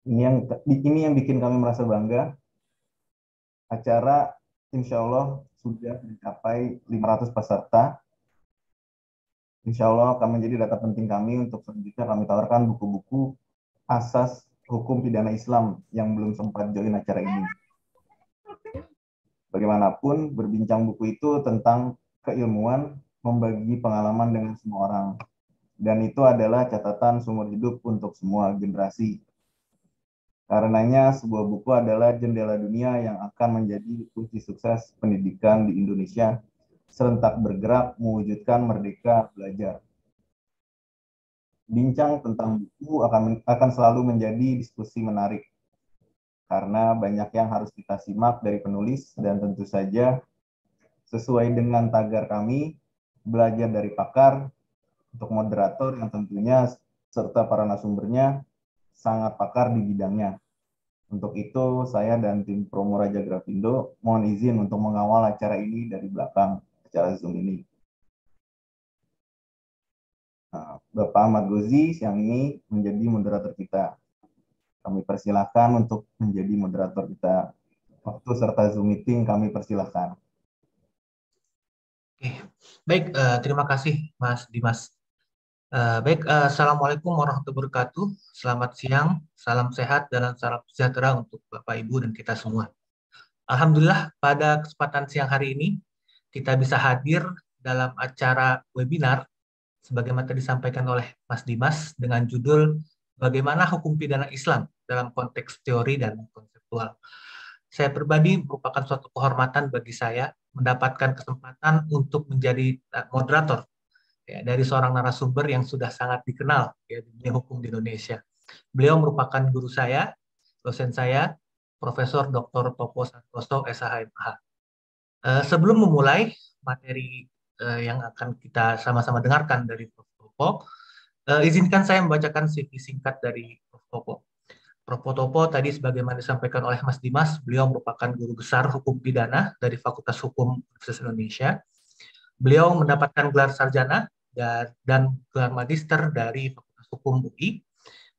Ini yang bikin kami merasa bangga. Acara insya Allah sudah mencapai 500 peserta. Insya Allah akan menjadi data penting kami untuk selanjutnya kami tawarkan buku-buku asas hukum pidana Islam yang belum sempat join acara ini. Bagaimanapun, berbincang buku itu tentang keilmuan, membagi pengalaman dengan semua orang. Dan itu adalah catatan seumur hidup untuk semua generasi. Karenanya, sebuah buku adalah jendela dunia yang akan menjadi kunci sukses pendidikan di Indonesia, serentak bergerak mewujudkan merdeka belajar. Bincang tentang buku akan selalu menjadi diskusi menarik, karena banyak yang harus kita simak dari penulis, dan tentu saja sesuai dengan tagar kami, belajar dari pakar, untuk moderator yang tentunya serta para narasumbernya sangat pakar di bidangnya. Untuk itu, saya dan tim Promo Raja Grafindo mohon izin untuk mengawal acara ini dari belakang, acara Zoom ini. Nah, Bapak Ahmad Gozi siang ini menjadi moderator kita. Kami persilahkan untuk menjadi moderator kita. Waktu serta Zoom meeting kami persilahkan. Oke. Baik, terima kasih Mas Dimas. Baik, Assalamualaikum warahmatullahi wabarakatuh. Selamat siang, salam sehat, dan salam sejahtera untuk Bapak, Ibu, dan kita semua. Alhamdulillah, pada kesempatan siang hari ini, kita bisa hadir dalam acara webinar, sebagaimana tadi disampaikan oleh Mas Dimas, dengan judul Bagaimana Hukum Pidana Islam dalam Konteks Teori dan Konseptual. Saya pribadi merupakan suatu kehormatan bagi saya mendapatkan kesempatan untuk menjadi moderator ya, dari seorang narasumber yang sudah sangat dikenal ya, di dunia hukum di Indonesia. Beliau merupakan guru saya, dosen saya, Profesor Dr. Topo Santoso, SHMH. Sebelum memulai materi yang akan kita sama-sama dengarkan dari Prof. Topo, izinkan saya membacakan CV singkat dari Prof. Topo. Prof. Topo tadi sebagaimana disampaikan oleh Mas Dimas, beliau merupakan guru besar hukum pidana dari Fakultas Hukum Universitas Indonesia. Beliau mendapatkan gelar sarjana dan gelar magister dari Fakultas Hukum UI,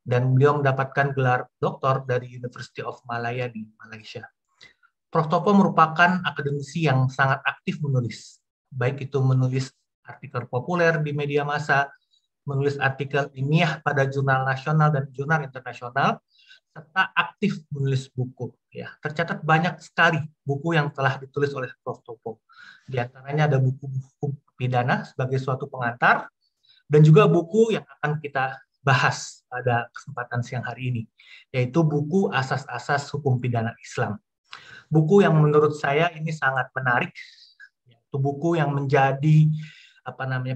dan beliau mendapatkan gelar doktor dari University of Malaya di Malaysia. Prof. Topo merupakan akademisi yang sangat aktif menulis, baik itu menulis artikel populer di media massa, menulis artikel ilmiah pada jurnal nasional dan jurnal internasional, serta aktif menulis buku. Ya, tercatat banyak sekali buku yang telah ditulis oleh Prof. Topo. Di antaranya ada buku hukum pidana sebagai suatu pengantar, dan juga buku yang akan kita bahas pada kesempatan siang hari ini, yaitu buku Asas-Asas Hukum Pidana Islam. Buku yang menurut saya ini sangat menarik, yaitu buku yang menjadi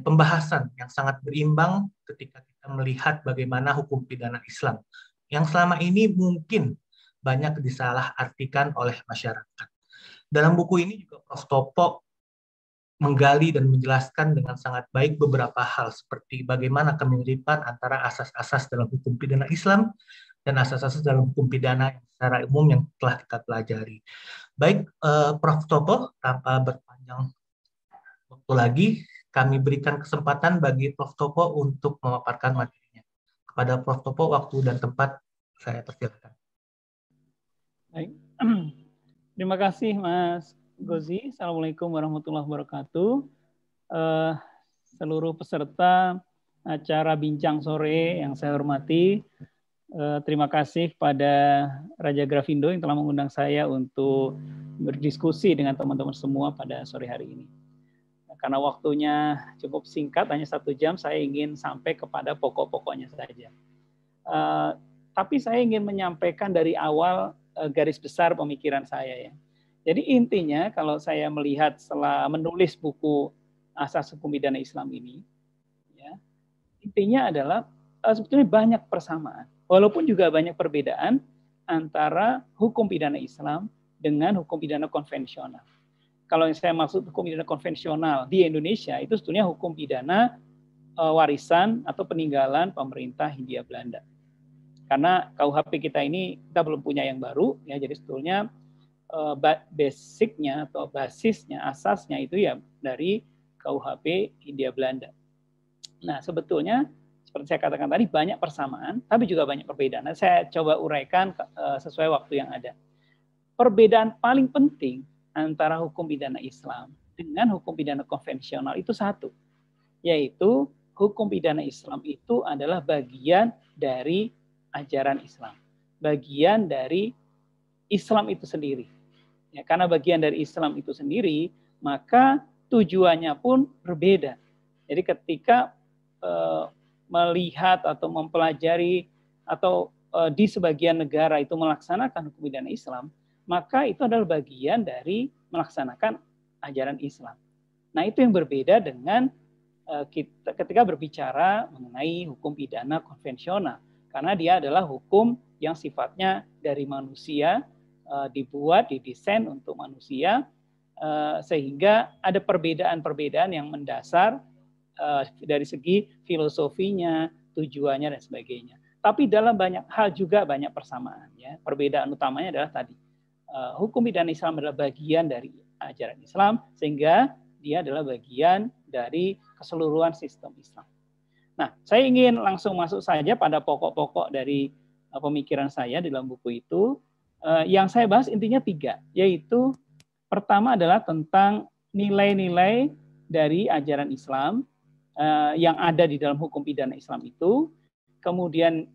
pembahasan yang sangat berimbang ketika kita melihat bagaimana hukum pidana Islam yang selama ini mungkin banyak disalahartikan oleh masyarakat. Dalam buku ini juga Prof. Topo menggali dan menjelaskan dengan sangat baik beberapa hal seperti bagaimana kemiripan antara asas-asas dalam hukum pidana Islam dan asas-asas dalam hukum pidana yang secara umum yang telah kita pelajari. Baik, Prof. Topo, tanpa berpanjang waktu lagi, kami berikan kesempatan bagi Prof. Topo untuk memaparkan materinya. Kepada Prof. Topo, waktu dan tempat saya persilakan. Baik. Terima kasih Mas Gozi. Assalamualaikum warahmatullahi wabarakatuh. Seluruh peserta acara bincang sore yang saya hormati, terima kasih pada Raja Grafindo yang telah mengundang saya untuk berdiskusi dengan teman-teman semua pada sore hari ini. Karena waktunya cukup singkat, hanya 1 jam, saya ingin sampai kepada pokok-pokoknya saja. Tapi saya ingin menyampaikan dari awal garis besar pemikiran saya ya. Jadi intinya kalau saya melihat setelah menulis buku Asas Hukum Pidana Islam ini, ya, intinya adalah sebetulnya banyak persamaan, walaupun juga banyak perbedaan antara hukum pidana Islam dengan hukum pidana konvensional. Kalau yang saya maksud hukum pidana konvensional di Indonesia itu sebetulnya hukum pidana warisan atau peninggalan pemerintah Hindia Belanda. Karena KUHP kita ini kita belum punya yang baru ya, jadi sebetulnya basicnya atau basisnya, asasnya itu ya dari KUHP Hindia Belanda. Nah, sebetulnya seperti saya katakan tadi, banyak persamaan, tapi juga banyak perbedaan. Nah, saya coba uraikan sesuai waktu yang ada. Perbedaan paling penting antara hukum pidana Islam dengan hukum pidana konvensional itu satu, yaitu hukum pidana Islam itu adalah bagian dari ajaran Islam, bagian dari Islam itu sendiri. Ya, karena bagian dari Islam itu sendiri, maka tujuannya pun berbeda. Jadi ketika melihat atau mempelajari atau di sebagian negara itu melaksanakan hukum pidana Islam, maka itu adalah bagian dari melaksanakan ajaran Islam. Nah, itu yang berbeda dengan kita ketika berbicara mengenai hukum pidana konvensional, karena dia adalah hukum yang sifatnya dari manusia, dibuat, didesain untuk manusia, sehingga ada perbedaan-perbedaan yang mendasar dari segi filosofinya, tujuannya dan sebagainya. Tapi dalam banyak hal juga banyak persamaan. Ya. Perbedaan utamanya adalah tadi hukum pidana Islam adalah bagian dari ajaran Islam, sehingga dia adalah bagian dari keseluruhan sistem Islam. Nah, saya ingin langsung masuk saja pada pokok-pokok dari pemikiran saya di dalam buku itu. Yang saya bahas intinya 3, yaitu pertama adalah tentang nilai-nilai dari ajaran Islam yang ada di dalam hukum pidana Islam itu. Kemudian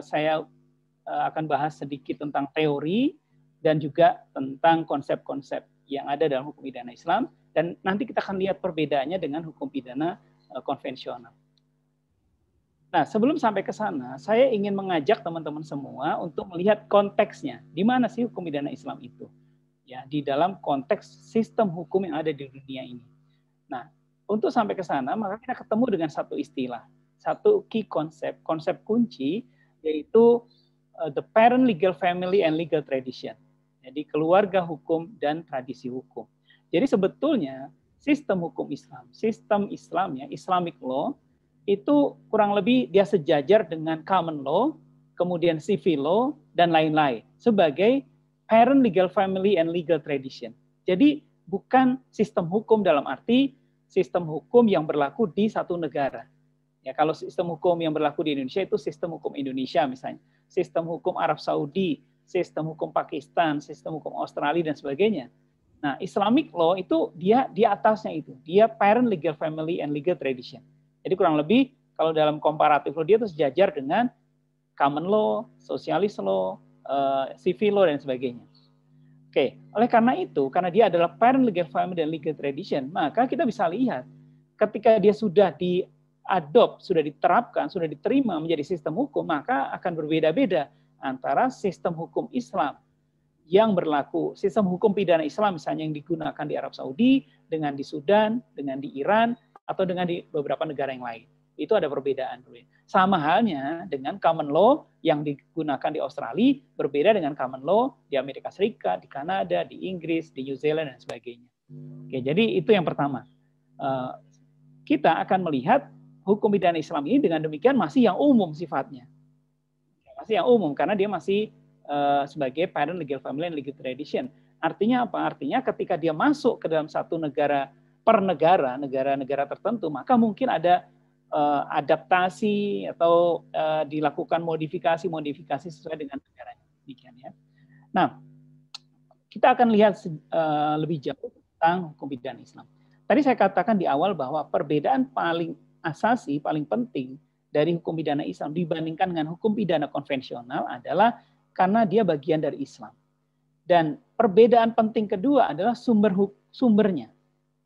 saya akan bahas sedikit tentang teori dan juga tentang konsep-konsep yang ada dalam hukum pidana Islam, dan nanti kita akan lihat perbedaannya dengan hukum pidana konvensional. Nah, sebelum sampai ke sana, saya ingin mengajak teman-teman semua untuk melihat konteksnya. Di mana sih hukum pidana Islam itu? Ya, di dalam konteks sistem hukum yang ada di dunia ini. Nah, untuk sampai ke sana, maka kita ketemu dengan satu istilah, satu key konsep, konsep kunci, yaitu the parent legal family and legal tradition. Jadi keluarga hukum dan tradisi hukum. Jadi sebetulnya sistem hukum Islam, sistem Islam ya, Islamic law, itu kurang lebih dia sejajar dengan common law, kemudian civil law, dan lain-lain sebagai parent legal family and legal tradition. Jadi bukan sistem hukum dalam arti sistem hukum yang berlaku di satu negara. Ya, kalau sistem hukum yang berlaku di Indonesia itu sistem hukum Indonesia misalnya, sistem hukum Arab Saudi, sistem hukum Pakistan, sistem hukum Australia dan sebagainya. Nah, Islamic law itu dia di atasnya itu, dia parent legal family and legal tradition. Jadi kurang lebih kalau dalam komparatif law dia itu sejajar dengan common law, socialist law, civil law dan sebagainya. Oke, oleh karena itu, karena dia adalah parent legal family dan legal tradition, maka kita bisa lihat ketika dia sudah diadopt, sudah diterapkan, sudah diterima menjadi sistem hukum, maka akan berbeda-beda antara sistem hukum Islam yang berlaku, sistem hukum pidana Islam misalnya yang digunakan di Arab Saudi, dengan di Sudan, dengan di Iran, atau dengan di beberapa negara yang lain. Itu ada perbedaan. Sama halnya dengan common law yang digunakan di Australia, berbeda dengan common law di Amerika Serikat, di Kanada, di Inggris, di New Zealand, dan sebagainya. Oke, jadi itu yang pertama. Kita akan melihat hukum pidana Islam ini dengan demikian masih yang umum sifatnya. Masih yang umum, karena dia masih sebagai parent legal family and legal tradition. Artinya apa? Artinya ketika dia masuk ke dalam satu negara per negara, negara-negara tertentu, maka mungkin ada adaptasi atau dilakukan modifikasi sesuai dengan negaranya. Demikian ya. Nah, kita akan lihat lebih jauh tentang hukum pidana Islam. Tadi saya katakan di awal bahwa perbedaan paling asasi, paling penting dari hukum pidana Islam dibandingkan dengan hukum pidana konvensional adalah karena dia bagian dari Islam. Dan perbedaan penting kedua adalah sumbernya.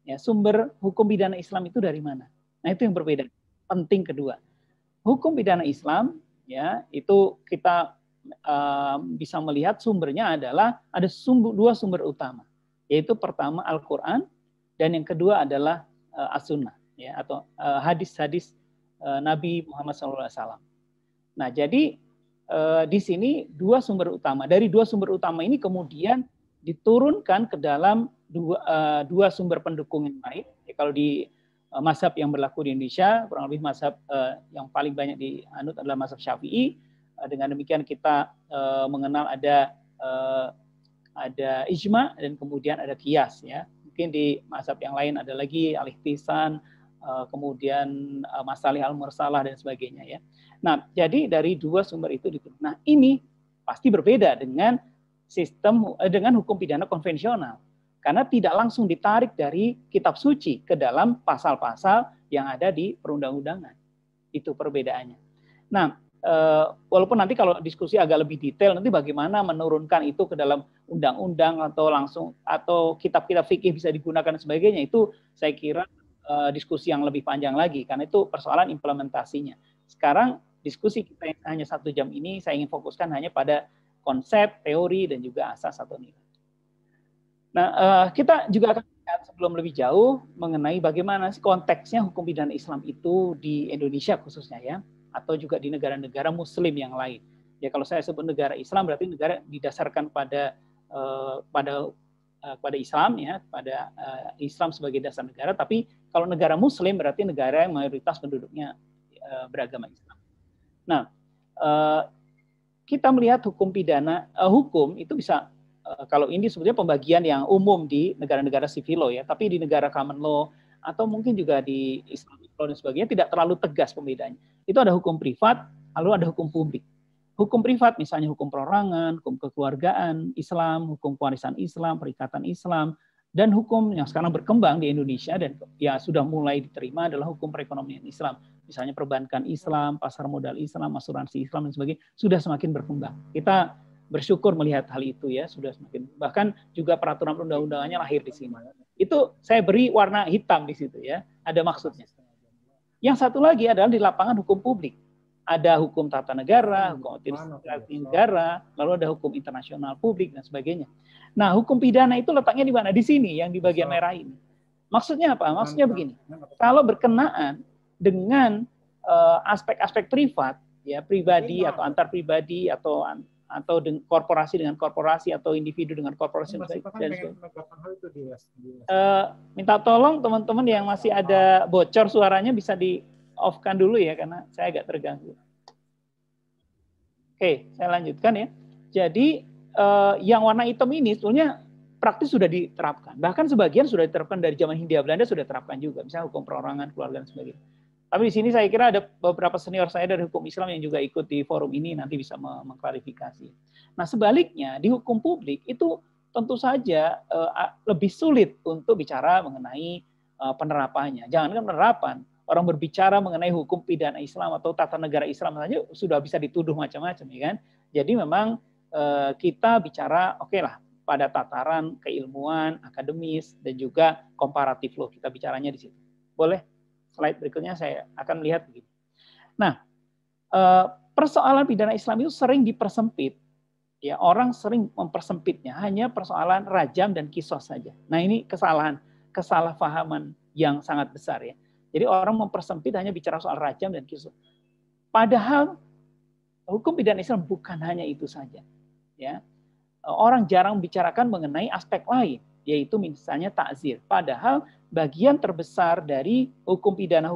Ya, sumber hukum pidana Islam itu dari mana? Nah, itu yang berbeda. Penting kedua. Hukum pidana Islam ya, itu kita bisa melihat sumbernya adalah ada dua sumber utama. Yaitu pertama Al-Qur'an dan yang kedua adalah As-Sunnah ya, atau hadis-hadis Nabi Muhammad SAW. Nah, jadi di sini dua sumber utama. Dari dua sumber utama ini kemudian diturunkan ke dalam dua sumber pendukung yang lain. Ya, kalau di mazhab yang berlaku di Indonesia, kurang lebih mazhab yang paling banyak dianut adalah mazhab Syafi'i. Dengan demikian kita mengenal ada ijma dan kemudian ada qiyas. Ya. Mungkin di mazhab yang lain ada lagi al-ihtisan, kemudian masalih al-mursalah dan sebagainya ya. Nah, jadi dari dua sumber itu Nah, ini pasti berbeda dengan sistem dengan hukum pidana konvensional karena tidak langsung ditarik dari kitab suci ke dalam pasal-pasal yang ada di perundang-undangan. Itu perbedaannya. Nah, walaupun nanti kalau diskusi agak lebih detail nanti bagaimana menurunkan itu ke dalam undang-undang atau kitab-kitab fikih bisa digunakan dan sebagainya, itu saya kira diskusi yang lebih panjang lagi karena itu persoalan implementasinya. Sekarang diskusi kita yang hanya 1 jam ini saya ingin fokuskan hanya pada konsep, teori dan juga asas atau nilai. Nah, kita juga akan lihat sebelum lebih jauh mengenai bagaimana sih konteksnya hukum pidana Islam itu di Indonesia khususnya ya, atau juga di negara-negara Muslim yang lain. Ya kalau saya sebut negara Islam berarti negara didasarkan pada Islam ya, pada Islam sebagai dasar negara. Tapi kalau negara Muslim berarti negara yang mayoritas penduduknya beragama Islam. Nah, kita melihat hukum pidana, hukum itu bisa kalau ini sebetulnya pembagian yang umum di negara-negara civil law ya, tapi di negara common law atau mungkin juga di Islamic law dan sebagainya tidak terlalu tegas pembedaannya. Itu ada hukum privat, lalu ada hukum publik. Hukum privat misalnya hukum perorangan, hukum kekeluargaan Islam, hukum kewarisan Islam, perikatan Islam, dan hukum yang sekarang berkembang di Indonesia dan ya sudah mulai diterima adalah hukum perekonomian Islam. Misalnya perbankan Islam, pasar modal Islam, asuransi Islam dan sebagainya sudah semakin berkembang. Kita bersyukur melihat hal itu ya, sudah semakin, bahkan juga peraturan perundang-undangannya lahir di sini. Itu saya beri warna hitam di situ ya, ada maksudnya. Yang satu lagi adalah di lapangan hukum publik. Ada hukum tata negara, hukum administrasi negara, lalu ada hukum internasional publik dan sebagainya. Nah, hukum pidana itu letaknya di mana? Di sini, yang di bagian merah ini. Maksudnya apa? Maksudnya begini. Kalau berkenaan dengan aspek-aspek privat, ya pribadi atau antar pribadi atau korporasi dengan korporasi atau individu dengan korporasi dan sebagainya. Minta tolong teman-teman yang masih ada bocor suaranya bisa di off-kan dulu ya, karena saya agak terganggu. Oke, saya lanjutkan ya. Jadi, yang warna hitam ini sebetulnya praktis sudah diterapkan. Bahkan sebagian sudah diterapkan dari zaman Hindia Belanda, sudah diterapkan juga. Misalnya hukum perorangan, keluarga, dan sebagainya. Tapi di sini saya kira ada beberapa senior saya dari hukum Islam yang juga ikut di forum ini, nanti bisa mengklarifikasi. Nah, sebaliknya, di hukum publik itu tentu saja lebih sulit untuk bicara mengenai penerapannya. Jangankan penerapan, orang berbicara mengenai hukum pidana Islam atau tata negara Islam saja sudah bisa dituduh macam-macam, ya kan? Jadi memang kita bicara, oke lah, pada tataran keilmuan, akademis, dan juga komparatif loh, kita bicaranya di situ. Boleh? Slide berikutnya saya akan melihat begini. Nah, persoalan pidana Islam itu sering dipersempit. Ya, orang sering mempersempitnya hanya persoalan rajam dan kisos saja. Nah, ini kesalahpahaman yang sangat besar ya. Jadi orang mempersempit hanya bicara soal rajam dan kisos. Padahal hukum pidana Islam bukan hanya itu saja. Ya, orang jarang membicarakan mengenai aspek lain, yaitu misalnya takzir. Padahal bagian terbesar dari hukum pidana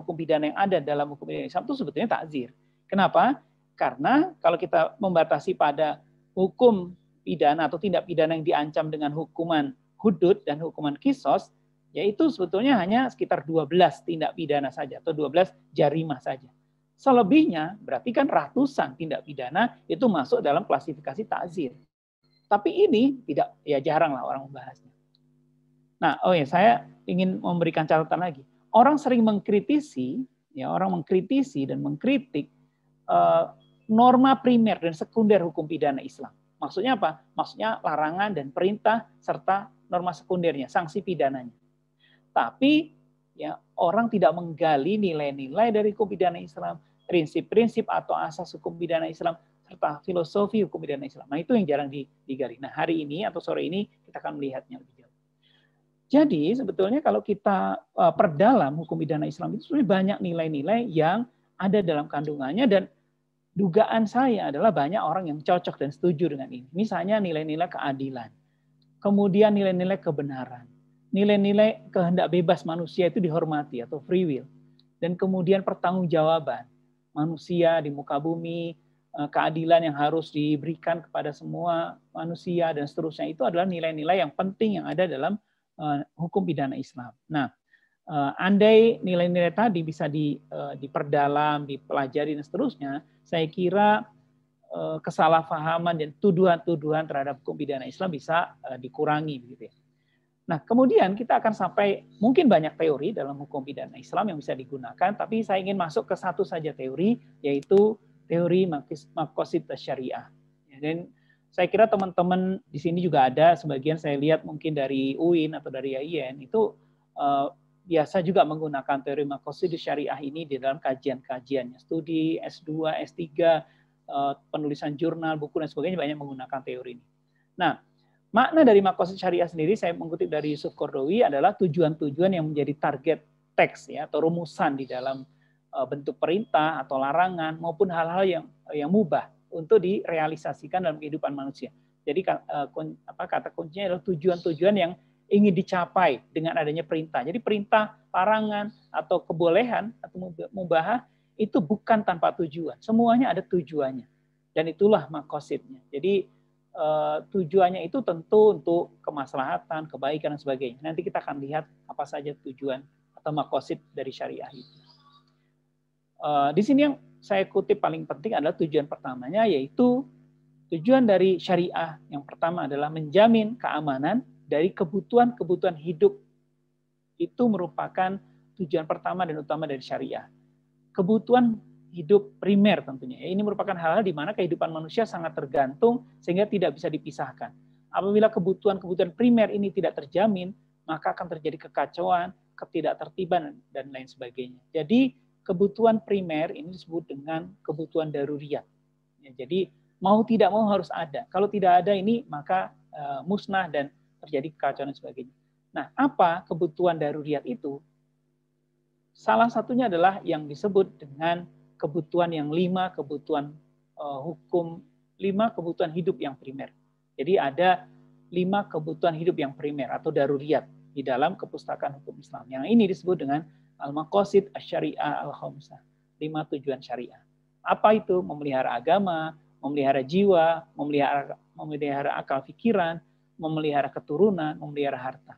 yang ada dalam hukum pidana Islam itu sebetulnya takzir. Kenapa? Karena kalau kita membatasi pada hukum pidana atau tindak pidana yang diancam dengan hukuman hudud dan hukuman kisos, yaitu sebetulnya hanya sekitar 12 tindak pidana saja atau 12 jarimah saja. Selebihnya berarti kan ratusan tindak pidana itu masuk dalam klasifikasi takzir. Tapi ini tidak, ya jarang lah orang membahasnya. Nah, saya ingin memberikan catatan lagi. Orang sering mengkritisi, ya orang mengkritisi dan mengkritik norma primer dan sekunder hukum pidana Islam. Maksudnya apa? Maksudnya larangan dan perintah serta norma sekundernya, sanksi pidananya. Tapi ya orang tidak menggali nilai-nilai dari hukum pidana Islam, prinsip-prinsip atau asas hukum pidana Islam serta filosofi hukum pidana Islam. Nah, itu yang jarang digali. Nah, hari ini atau sore ini kita akan melihatnya lebih jauh. Jadi sebetulnya kalau kita perdalam hukum pidana Islam itu sebenarnya banyak nilai-nilai yang ada dalam kandungannya, dan dugaan saya adalah banyak orang yang cocok dan setuju dengan ini. Misalnya nilai-nilai keadilan, kemudian nilai-nilai kebenaran, nilai-nilai kehendak bebas manusia itu dihormati atau free will, dan kemudian pertanggungjawaban manusia di muka bumi, keadilan yang harus diberikan kepada semua manusia dan seterusnya. Itu adalah nilai-nilai yang penting yang ada dalam hukum pidana Islam. Nah, Andai nilai-nilai tadi bisa diperdalam, dipelajari dan seterusnya, saya kira kesalahpahaman dan tuduhan-tuduhan terhadap hukum pidana Islam bisa dikurangi, begitu ya. Nah, kemudian kita akan sampai mungkin banyak teori dalam hukum pidana Islam yang bisa digunakan, tapi saya ingin masuk ke satu saja teori, yaitu teori maqasid syariah. Dan saya kira teman-teman di sini juga ada, sebagian saya lihat mungkin dari UIN atau dari IAIN, itu biasa juga menggunakan teori maqasid syariah ini di dalam kajian-kajiannya, studi S2, S3, penulisan jurnal, buku dan sebagainya banyak menggunakan teori ini. Nah, makna dari maqasid syariah sendiri saya mengutip dari Yusuf Qaradawi adalah tujuan-tujuan yang menjadi target teks ya atau rumusan di dalam bentuk perintah atau larangan maupun hal-hal yang mubah untuk direalisasikan dalam kehidupan manusia. Jadi kata kuncinya adalah tujuan-tujuan yang ingin dicapai dengan adanya perintah. Jadi perintah, larangan atau kebolehan atau mubahah itu bukan tanpa tujuan. Semuanya ada tujuannya. Dan itulah maqasidnya. Jadi tujuannya itu tentu untuk kemaslahatan, kebaikan dan sebagainya. Nanti kita akan lihat apa saja tujuan atau maqasid dari syariah itu. Di sini yang saya kutip paling penting adalah tujuan pertamanya, yaitu tujuan dari syariah yang pertama adalah menjamin keamanan dari kebutuhan-kebutuhan hidup. Itu merupakan tujuan pertama dan utama dari syariah. Kebutuhan hidup primer tentunya. Ini merupakan hal-hal di mana kehidupan manusia sangat tergantung sehingga tidak bisa dipisahkan. Apabila kebutuhan-kebutuhan primer ini tidak terjamin, maka akan terjadi kekacauan, ketidaktertiban, dan lain sebagainya. Jadi kebutuhan primer ini disebut dengan kebutuhan daruriyat. Ya, jadi mau tidak mau harus ada. Kalau tidak ada ini maka musnah dan terjadi kekacauan dan sebagainya. Nah, apa kebutuhan daruriyat itu? Salah satunya adalah yang disebut dengan kebutuhan yang 5 kebutuhan hukum, 5 kebutuhan hidup yang primer. Jadi ada 5 kebutuhan hidup yang primer atau daruriyat di dalam kepustakaan hukum Islam. Yang ini disebut dengan al-maqasid asy-syariah al-khamsah, 5 tujuan syariah. Apa itu? Memelihara agama, memelihara jiwa, memelihara akal pikiran, memelihara keturunan, memelihara harta.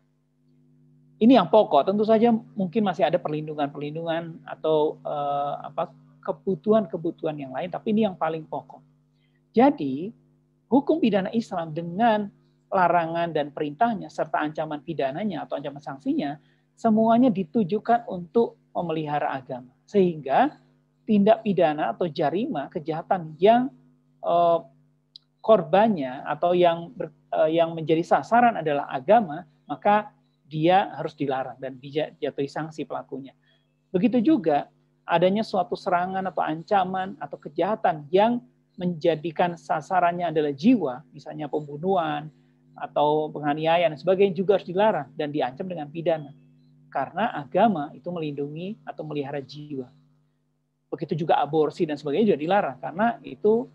Ini yang pokok. Tentu saja mungkin masih ada perlindungan-perlindungan atau kebutuhan-kebutuhan yang lain, tapi ini yang paling pokok. Jadi, hukum pidana Islam dengan larangan dan perintahnya serta ancaman pidananya atau ancaman sanksinya semuanya ditujukan untuk memelihara agama. Sehingga tindak pidana atau jarima, kejahatan yang korbannya atau yang menjadi sasaran adalah agama, maka dia harus dilarang dan dijatuhi sanksi pelakunya. Begitu juga adanya suatu serangan atau ancaman atau kejahatan yang menjadikan sasarannya adalah jiwa, misalnya pembunuhan atau penganiayaan dan sebagainya, juga harus dilarang dan diancam dengan pidana. Karena agama itu melindungi atau melihara jiwa. Begitu juga aborsi dan sebagainya juga dilarang karena itu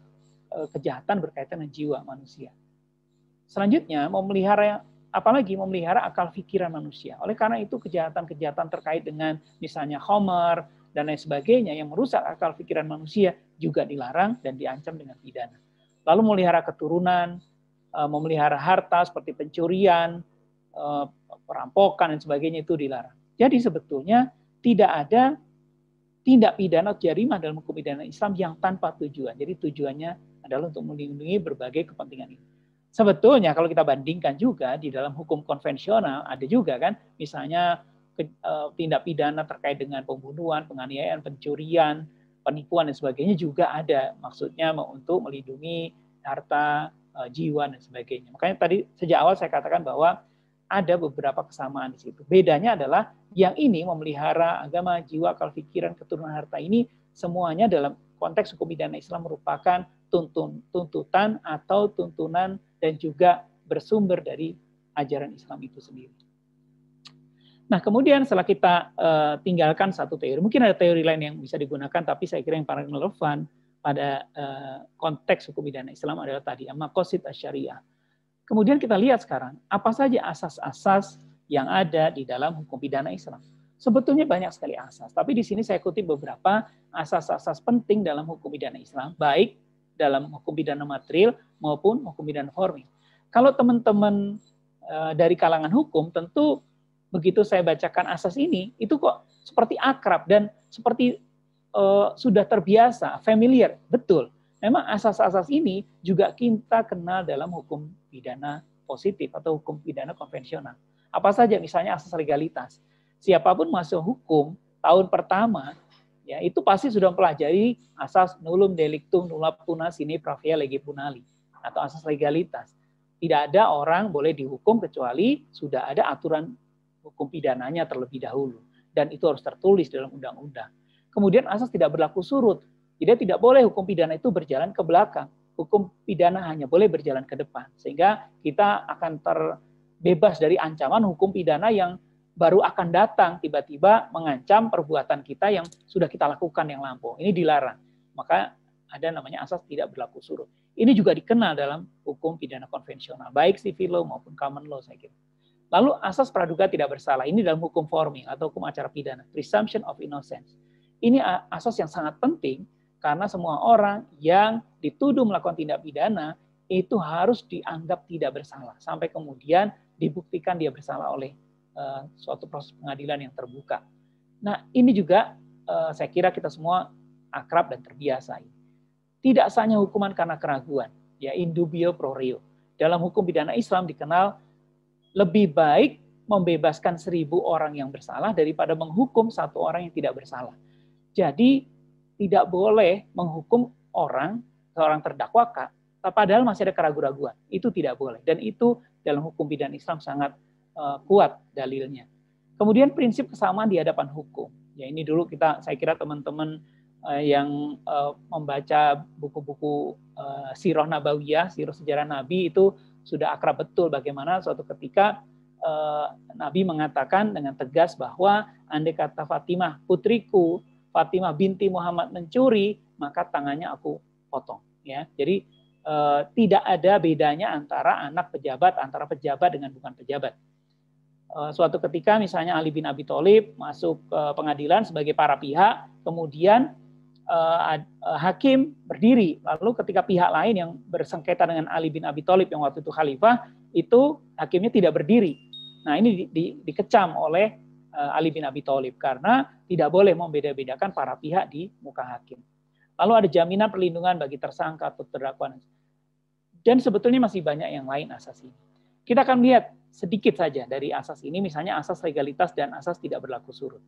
kejahatan berkaitan dengan jiwa manusia. Selanjutnya, apalagi memelihara akal pikiran manusia. Oleh karena itu kejahatan-kejahatan terkait dengan misalnya khamar dan lain sebagainya yang merusak akal pikiran manusia juga dilarang dan diancam dengan pidana. Lalu memelihara keturunan, memelihara harta seperti pencurian, perampokan dan sebagainya itu dilarang. Jadi sebetulnya tidak ada tindak pidana atau jarimah dalam hukum pidana Islam yang tanpa tujuan. Jadi tujuannya adalah untuk melindungi berbagai kepentingan ini. Sebetulnya kalau kita bandingkan juga di dalam hukum konvensional ada juga kan, misalnya tindak pidana terkait dengan pembunuhan, penganiayaan, pencurian, penipuan dan sebagainya juga ada. Maksudnya untuk melindungi harta, jiwa dan sebagainya. Makanya tadi sejak awal saya katakan bahwa ada beberapa kesamaan di situ. Bedanya adalah yang ini memelihara agama, jiwa, akal pikiran, keturunan, harta ini semuanya dalam konteks hukum pidana Islam merupakan tuntutan atau tuntunan dan juga bersumber dari ajaran Islam itu sendiri. Nah, kemudian setelah kita tinggalkan satu teori, mungkin ada teori lain yang bisa digunakan, tapi saya kira yang paling relevan pada konteks hukum pidana Islam adalah tadi, maqasid asy-syariah. Kemudian kita lihat sekarang, apa saja asas-asas yang ada di dalam hukum pidana Islam. Sebetulnya banyak sekali asas, tapi di sini saya kutip beberapa asas-asas penting dalam hukum pidana Islam, baik dalam hukum pidana material maupun hukum pidana formil. Kalau teman-teman dari kalangan hukum tentu begitu saya bacakan asas ini, itu kok seperti akrab dan seperti sudah terbiasa, familiar. Betul. Memang asas-asas ini juga kita kenal dalam hukum pidana positif atau hukum pidana konvensional. Apa saja? Misalnya asas legalitas. Siapapun masuk hukum tahun pertama, ya itu pasti sudah mempelajari asas nullum delictum nulla puna sine pravia lege punali atau asas legalitas. Tidak ada orang boleh dihukum kecuali sudah ada aturan hukum pidananya terlebih dahulu, dan itu harus tertulis dalam undang-undang. Kemudian asas tidak berlaku surut. Jadi tidak boleh hukum pidana itu berjalan ke belakang. Hukum pidana hanya boleh berjalan ke depan. Sehingga kita akan terbebas dari ancaman hukum pidana yang baru akan datang tiba-tiba mengancam perbuatan kita yang sudah kita lakukan yang lampau. Ini dilarang. Maka ada namanya asas tidak berlaku surut. Ini juga dikenal dalam hukum pidana konvensional, baik civil law maupun common law saya kira. Lalu asas praduga tidak bersalah. Ini dalam hukum formil atau hukum acara pidana, presumption of innocence. Ini asas yang sangat penting karena semua orang yang dituduh melakukan tindak pidana itu harus dianggap tidak bersalah sampai kemudian dibuktikan dia bersalah oleh suatu proses pengadilan yang terbuka. Nah, ini juga saya kira kita semua akrab dan terbiasa. Tidak sahnya hukuman karena keraguan, ya in dubio pro reo. Dalam hukum pidana Islam dikenal lebih baik membebaskan 1.000 orang yang bersalah daripada menghukum 1 orang yang tidak bersalah. Jadi tidak boleh menghukum seorang terdakwa padahal masih ada keraguan-raguan. Itu tidak boleh. Dan itu dalam hukum pidana Islam sangat kuat dalilnya. Kemudian prinsip kesamaan di hadapan hukum. Ya ini dulu saya kira teman-teman yang membaca buku-buku sirah nabawiyah, sirah sejarah Nabi itu sudah akrab betul bagaimana suatu ketika Nabi mengatakan dengan tegas bahwa andai kata Fatimah putriku, Fatimah binti Muhammad mencuri, maka tangannya aku potong. Ya, jadi tidak ada bedanya antara anak pejabat, antara pejabat dengan bukan pejabat. Suatu ketika misalnya Ali bin Abi Thalib masuk ke pengadilan sebagai para pihak, kemudian hakim berdiri. Lalu ketika pihak lain yang bersengketa dengan Ali bin Abi Thalib yang waktu itu khalifah, itu hakimnya tidak berdiri. Nah ini dikecam oleh Ali bin Abi Thalib karena tidak boleh membeda-bedakan para pihak di muka hakim. Lalu ada jaminan perlindungan bagi tersangka atau terdakwa. Dan sebetulnya masih banyak yang lain asas ini. Kita akan lihat sedikit saja dari asas ini, misalnya asas legalitas dan asas tidak berlaku surut.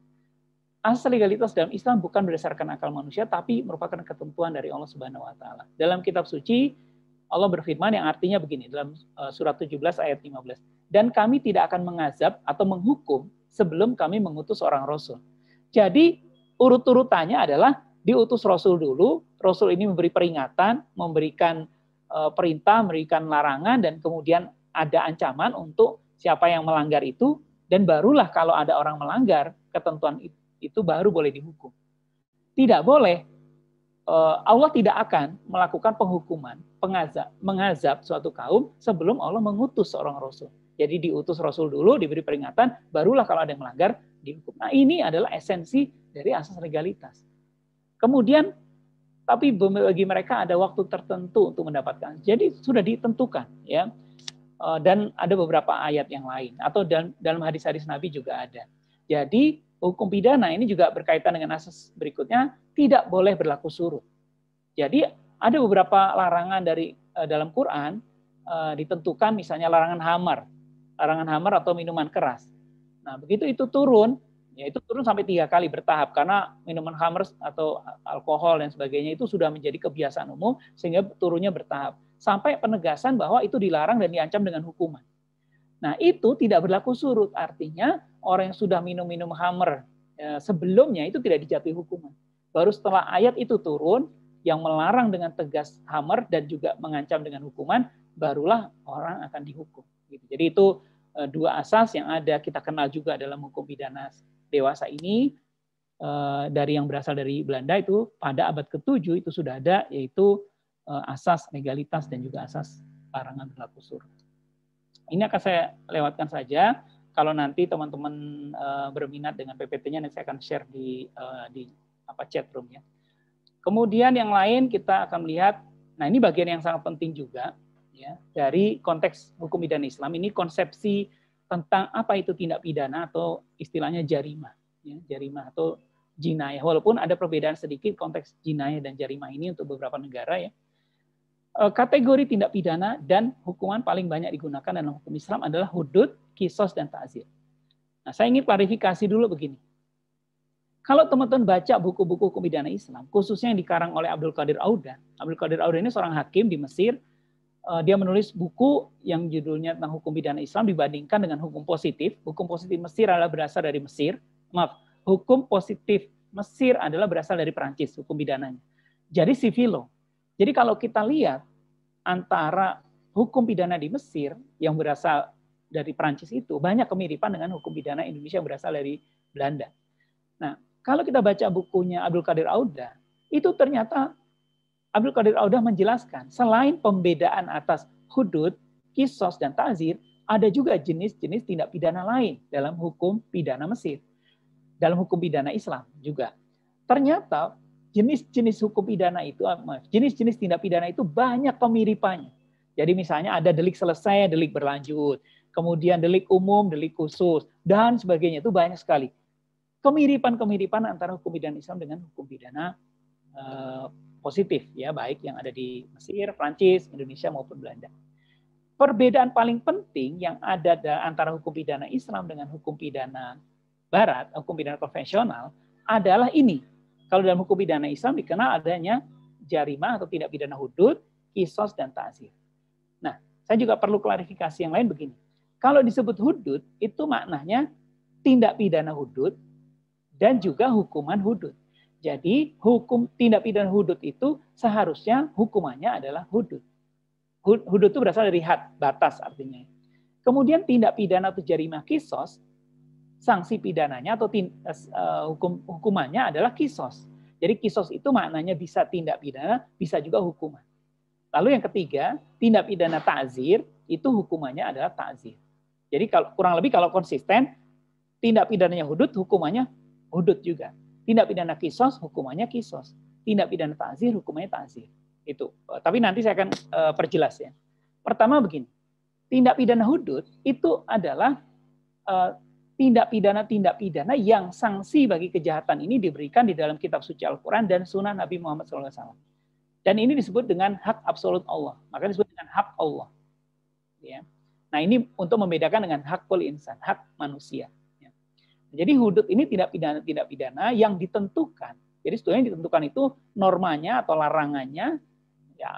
Asas legalitas dalam Islam bukan berdasarkan akal manusia, tapi merupakan ketentuan dari Allah Subhanahu wa Ta'ala. Dalam kitab suci, Allah berfirman yang artinya begini, dalam surat 17 ayat 15. Dan kami tidak akan mengazab atau menghukum sebelum kami mengutus seorang Rasul. Jadi, urut-urutannya adalah diutus Rasul dulu, Rasul ini memberi peringatan, memberikan perintah, memberikan larangan, dan kemudian ada ancaman untuk siapa yang melanggar itu, dan barulah kalau ada orang melanggar ketentuan itu baru boleh dihukum. Tidak boleh, Allah tidak akan melakukan penghukuman, mengazab suatu kaum sebelum Allah mengutus seorang Rasul. Jadi diutus Rasul dulu, diberi peringatan, barulah kalau ada yang melanggar dihukum. Nah ini adalah esensi dari asas legalitas. Kemudian, tapi bagi mereka ada waktu tertentu untuk mendapatkan. Jadi sudah ditentukan, ya. Dan ada beberapa ayat yang lain atau dalam hadis-hadis Nabi juga ada. Jadi hukum pidana ini juga berkaitan dengan asas berikutnya, tidak boleh berlaku surut. Jadi ada beberapa larangan dari dalam Quran ditentukan, misalnya larangan hamar atau minuman keras. Nah begitu itu turun, ya itu turun sampai 3 kali bertahap karena minuman khamr atau alkohol dan sebagainya itu sudah menjadi kebiasaan umum sehingga turunnya bertahap sampai penegasan bahwa itu dilarang dan diancam dengan hukuman. Nah itu tidak berlaku surut, artinya orang yang sudah minum khamr sebelumnya itu tidak dijatuhi hukuman. Baru setelah ayat itu turun yang melarang dengan tegas khamr dan juga mengancam dengan hukuman, barulah orang akan dihukum. Jadi itu 2 asas yang ada kita kenal juga dalam hukum pidana dewasa ini dari yang berasal dari Belanda itu pada abad ke-7 itu sudah ada, yaitu asas legalitas dan juga asas larangan berlaku surut. Ini akan saya lewatkan saja. Kalau nanti teman-teman berminat dengan PPT-nya, nanti saya akan share di chat room ya. Kemudian yang lain kita akan melihat, nah ini bagian yang sangat penting juga ya dari konteks hukum pidana Islam. Ini konsepsi tentang apa itu tindak pidana atau istilahnya jarimah, ya, jarimah atau jinayah. Walaupun ada perbedaan sedikit konteks jinayah dan jarimah ini untuk beberapa negara ya. Kategori tindak pidana dan hukuman paling banyak digunakan dalam hukum Islam adalah hudud, kisos, dan ta'zir. Nah, saya ingin klarifikasi dulu begini. Kalau teman-teman baca buku-buku hukum pidana Islam, khususnya yang dikarang oleh Abdul Qadir Auda. Abdul Qadir Auda ini seorang hakim di Mesir. Dia menulis buku yang judulnya tentang hukum pidana Islam dibandingkan dengan hukum positif. Hukum positif Mesir adalah berasal dari Mesir. Hukum positif Mesir adalah berasal dari Perancis, hukum pidananya. Jadi civil law. Jadi kalau kita lihat antara hukum pidana di Mesir yang berasal dari Perancis itu banyak kemiripan dengan hukum pidana Indonesia yang berasal dari Belanda. Nah, kalau kita baca bukunya Abdul Qadir Auda, itu ternyata Abdul Qadir Auda menjelaskan selain pembedaan atas hudud, kisos, dan ta'zir, ada juga jenis-jenis tindak pidana lain dalam hukum pidana Mesir. Dalam hukum pidana Islam juga. Ternyata jenis-jenis hukum pidana itu, jenis-jenis tindak pidana itu banyak kemiripannya. Jadi misalnya ada delik selesai, delik berlanjut, kemudian delik umum, delik khusus, dan sebagainya. Itu banyak sekali. Kemiripan-kemiripan antara hukum pidana Islam dengan hukum pidana positif, ya, baik yang ada di Mesir, Prancis, Indonesia maupun Belanda. Perbedaan paling penting yang ada antara hukum pidana Islam dengan hukum pidana Barat, hukum pidana konvensional adalah ini. Kalau dalam hukum pidana Islam dikenal adanya jarimah atau tindak pidana hudud, kisos, dan ta'zir. Nah, saya juga perlu klarifikasi yang lain begini. Kalau disebut hudud, itu maknanya tindak pidana hudud dan juga hukuman hudud. Jadi hukum tindak pidana hudud itu seharusnya hukumannya adalah hudud. Hudud itu berasal dari had, batas artinya. Kemudian tindak pidana atau jarimah kisos, sanksi pidananya atau hukumannya adalah kisos. Jadi kisos itu maknanya bisa tindak pidana, bisa juga hukuman. Lalu yang ketiga, tindak pidana ta'zir, itu hukumannya adalah ta'zir. Jadi kurang lebih kalau konsisten, tindak pidananya hudud, hukumannya hudud juga. Tindak pidana kisos, hukumannya kisos. Tindak pidana ta'zir, hukumannya ta'zir. Itu. Tapi nanti saya akan perjelas ya. Pertama begini, tindak pidana hudud itu adalah tindak pidana yang sanksi bagi kejahatan ini diberikan di dalam kitab suci Al-Quran dan sunnah Nabi Muhammad SAW. Dan ini disebut dengan hak absolut Allah. Maka disebut dengan hak Allah. Ya. Nah ini untuk membedakan dengan hakul insan, hak manusia. Ya. Jadi hudud ini tindak pidana yang ditentukan. Jadi sebetulnya yang ditentukan itu normanya atau larangannya, ya,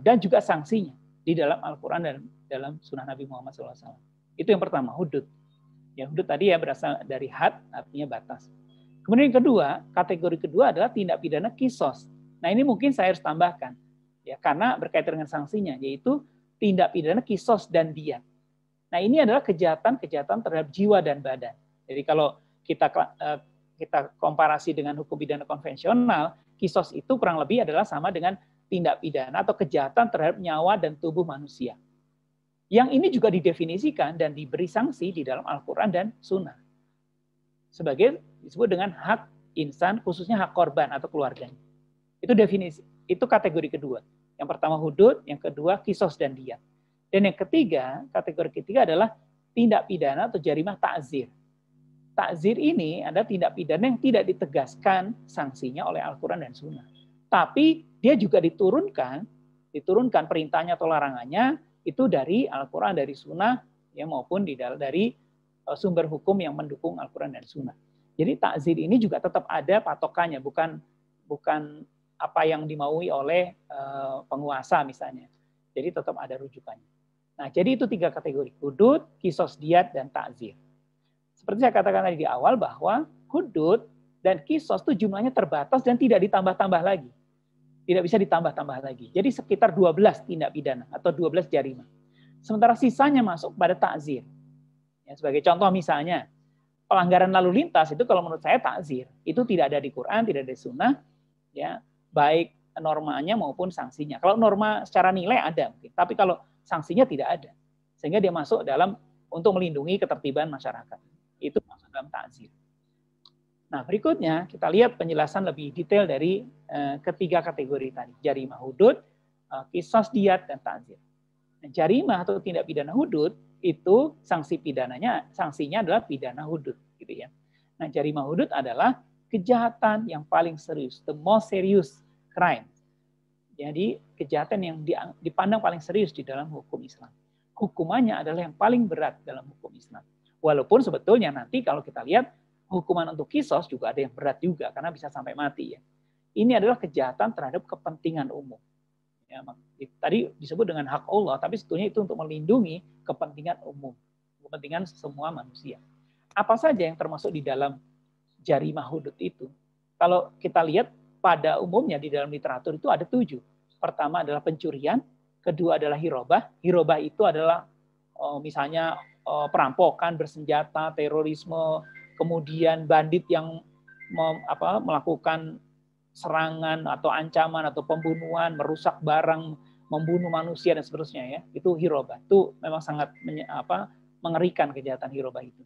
dan juga sanksinya di dalam Al-Quran dan dalam sunnah Nabi Muhammad SAW. Itu yang pertama, hudud. Ya, hudud tadi ya berasal dari had, artinya batas. Kemudian yang kedua, kategori kedua adalah tindak pidana kisos. Nah ini mungkin saya harus tambahkan, ya karena berkaitan dengan sanksinya, yaitu tindak pidana kisos dan diyat. Nah ini adalah kejahatan terhadap jiwa dan badan. Jadi kalau kita komparasi dengan hukum pidana konvensional, kisos itu kurang lebih adalah sama dengan tindak pidana atau kejahatan terhadap nyawa dan tubuh manusia. Yang ini juga didefinisikan dan diberi sanksi di dalam Al-Quran dan Sunnah. Sebagai disebut dengan hak insan, khususnya hak korban atau keluarganya. Itu definisi, itu kategori kedua. Yang pertama hudud, yang kedua kisos dan diyat. Dan yang ketiga, kategori ketiga adalah tindak pidana atau jarimah ta'zir. Ta'zir ini adalah tindak pidana yang tidak ditegaskan sanksinya oleh Al-Quran dan Sunnah. Tapi dia juga diturunkan perintahnya atau larangannya itu dari Al-Quran, dari Sunnah, ya, maupun dari sumber hukum yang mendukung Al-Quran dan Sunnah. Jadi ta'zir ini juga tetap ada patokannya, bukan apa yang dimaui oleh penguasa misalnya. Jadi tetap ada rujukannya. Nah, jadi itu 3 kategori, hudud, kisos, diyat, dan ta'zir. Seperti saya katakan tadi di awal bahwa hudud dan kisos itu jumlahnya terbatas dan tidak ditambah-tambah lagi. Tidak bisa ditambah-tambah lagi. Jadi sekitar 12 tindak pidana atau 12 jarimah. Sementara sisanya masuk pada ta'zir. Ya, sebagai contoh misalnya, pelanggaran lalu lintas itu kalau menurut saya ta'zir. Itu tidak ada di Quran, tidak ada di Sunnah. Ya, baik normanya maupun sanksinya. Kalau norma secara nilai ada, tapi kalau sanksinya tidak ada. Sehingga dia masuk dalam untuk melindungi ketertiban masyarakat. Itu masuk dalam ta'zir. Nah, berikutnya kita lihat penjelasan lebih detail dari ketiga kategori tadi, jarimah hudud, kisos, diyat, dan ta'zir. Jarimah atau tindak pidana hudud itu sanksinya adalah pidana hudud, gitu ya. Nah, jarimah hudud adalah kejahatan yang paling serius, the most serious crime. Jadi kejahatan yang dipandang paling serius di dalam hukum Islam. Hukumannya adalah yang paling berat dalam hukum Islam. Walaupun sebetulnya nanti kalau kita lihat hukuman untuk kisos juga ada yang berat juga karena bisa sampai mati ya. Ini adalah kejahatan terhadap kepentingan umum. Ya, tadi disebut dengan hak Allah, tapi sebetulnya itu untuk melindungi kepentingan umum, kepentingan semua manusia. Apa saja yang termasuk di dalam jarimah hudud itu? Kalau kita lihat pada umumnya di dalam literatur itu ada 7. Pertama adalah pencurian, kedua adalah hirobah. Hirobah itu adalah misalnya perampokan bersenjata, terorisme, kemudian bandit yang melakukan serangan atau ancaman atau pembunuhan, merusak barang, membunuh manusia dan seterusnya ya. Itu hirobah. Itu memang sangat mengerikan kejahatan hirobah itu.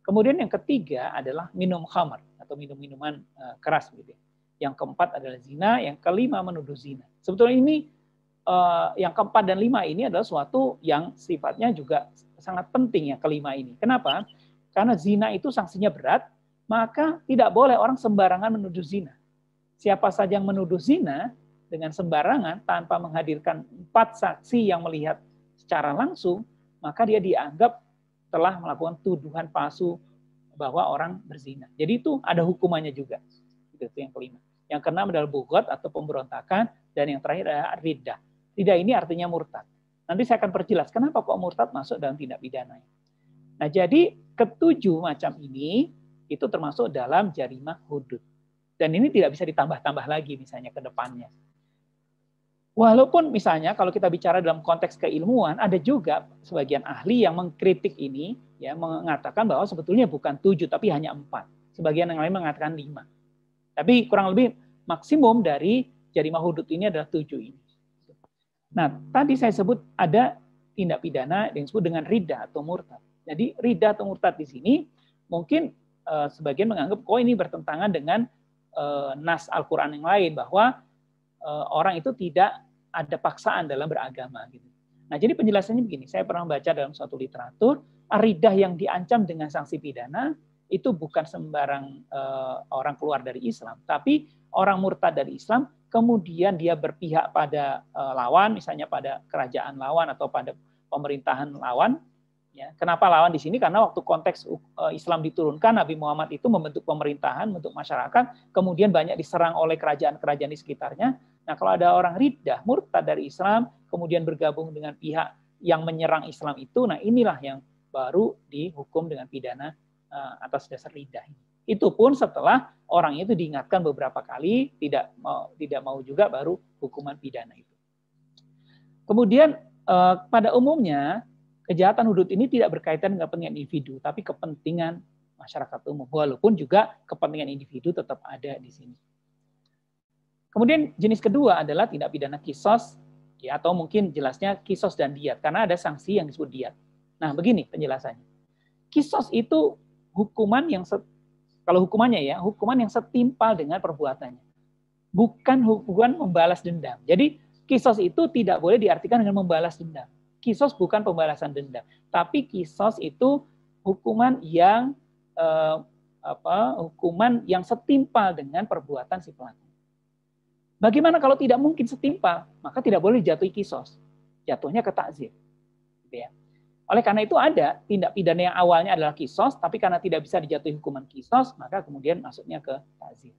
Kemudian yang ketiga adalah minum khamar atau minum-minuman keras gitu. Yang keempat adalah zina, yang kelima menuduh zina. Sebetulnya ini yang keempat dan 5 ini adalah suatu yang sifatnya juga sangat penting yang kelima ini. Kenapa? Karena zina itu sanksinya berat, maka tidak boleh orang sembarangan menuduh zina. Siapa saja yang menuduh zina dengan sembarangan tanpa menghadirkan 4 saksi yang melihat secara langsung, maka dia dianggap telah melakukan tuduhan palsu bahwa orang berzina. Jadi itu ada hukumannya juga. Itu yang kelima. Yang keenam adalah bughad atau pemberontakan, dan yang terakhir adalah riddah. Riddah ini artinya murtad. Nanti saya akan perjelas kenapa kok murtad masuk dalam tindak pidana. Nah, jadi ketujuh macam ini itu termasuk dalam jarimah hudud. Dan ini tidak bisa ditambah-tambah lagi misalnya ke depannya. Walaupun misalnya kalau kita bicara dalam konteks keilmuan, ada juga sebagian ahli yang mengkritik ini, ya mengatakan bahwa sebetulnya bukan 7 tapi hanya 4. Sebagian yang lain mengatakan 5. Tapi kurang lebih maksimum dari jarimah hudud ini adalah 7 ini. Nah, tadi saya sebut ada tindak pidana yang disebut dengan riddah atau murtad. Jadi riddah atau murtad di sini mungkin sebagian menganggap kok ini bertentangan dengan nas Al-Quran yang lain bahwa orang itu tidak ada paksaan dalam beragama. Gitu. Nah, jadi penjelasannya begini. Saya pernah baca dalam suatu literatur, riddah yang diancam dengan sanksi pidana itu bukan sembarang orang keluar dari Islam, tapi orang murtad dari Islam, kemudian dia berpihak pada lawan, misalnya pada kerajaan lawan atau pada pemerintahan lawan. Ya, kenapa lawan di sini? Karena waktu konteks Islam diturunkan, Nabi Muhammad itu membentuk pemerintahan, membentuk masyarakat, kemudian banyak diserang oleh kerajaan-kerajaan di sekitarnya. Nah, kalau ada orang riddah, murtad dari Islam, kemudian bergabung dengan pihak yang menyerang Islam itu, nah inilah yang baru dihukum dengan pidana atas dasar riddah. Itu pun setelah orang itu diingatkan beberapa kali, tidak mau juga baru hukuman pidana itu. Kemudian pada umumnya kejahatan hudud ini tidak berkaitan dengan kepentingan individu, tapi kepentingan masyarakat umum. Walaupun juga kepentingan individu tetap ada di sini. Kemudian jenis kedua adalah tindak pidana kisos, ya, atau mungkin jelasnya kisos dan diat, karena ada sanksi yang disebut diat. Nah, begini penjelasannya. Kisos itu hukuman yang kalau hukumannya ya, hukuman yang setimpal dengan perbuatannya. Bukan hukuman membalas dendam. Jadi kisos itu tidak boleh diartikan dengan membalas dendam. Kisos bukan pembalasan dendam, tapi kisos itu hukuman yang hukuman yang setimpal dengan perbuatan si pelaku. Bagaimana kalau tidak mungkin setimpal? Maka tidak boleh dijatuhi kisos. Jatuhnya ke takzir. Gitu ya. Oleh karena itu ada tindak pidana yang awalnya adalah kisos, tapi karena tidak bisa dijatuhi hukuman kisos, maka kemudian masuknya ke takzir.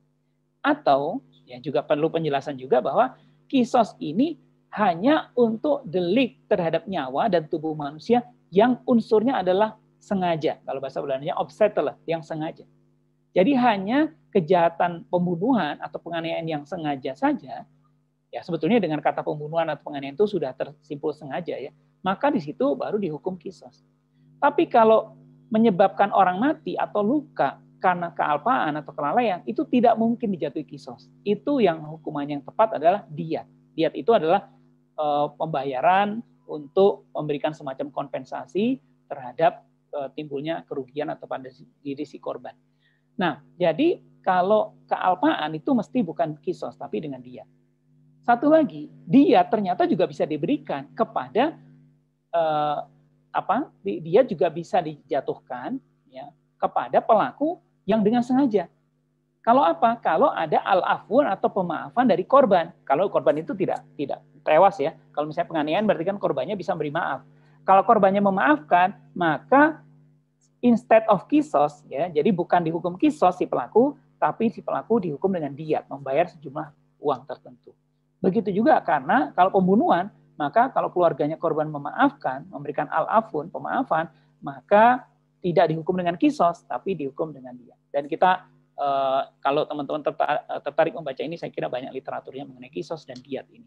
Atau ya juga perlu penjelasan juga bahwa kisos ini hanya untuk delik terhadap nyawa dan tubuh manusia yang unsurnya adalah sengaja. Kalau bahasa Belandanya opsetele, yang sengaja. Jadi hanya kejahatan pembunuhan atau penganiayaan yang sengaja saja, ya sebetulnya dengan kata pembunuhan atau penganiayaan itu sudah tersimpul sengaja ya, maka di situ baru dihukum kisos. Tapi kalau menyebabkan orang mati atau luka karena kealpaan atau kelalaian, itu tidak mungkin dijatuhi kisos. Itu yang hukumannya yang tepat adalah diat. Diat itu adalah pembayaran untuk memberikan semacam kompensasi terhadap timbulnya kerugian atau pada diri si korban. Nah, jadi kalau kealpaan itu mesti bukan kisos, tapi dengan diat. Satu lagi, diat ternyata juga bisa diberikan kepada dia juga bisa dijatuhkan ya kepada pelaku yang dengan sengaja. Kalau apa? Kalau ada al-afun atau pemaafan dari korban. Kalau korban itu tidak tewas ya. Kalau misalnya penganiayaan berarti kan korbannya bisa beri maaf. Kalau korbannya memaafkan, maka instead of kisos ya, jadi bukan dihukum kisos si pelaku, tapi si pelaku dihukum dengan diat, membayar sejumlah uang tertentu. Begitu juga karena kalau pembunuhan, maka kalau keluarganya korban memaafkan, memberikan al-afun, pemaafan, maka tidak dihukum dengan kisos, tapi dihukum dengan diat. Dan kita, kalau teman-teman tertarik membaca ini, saya kira banyak literaturnya mengenai kisos dan diat ini.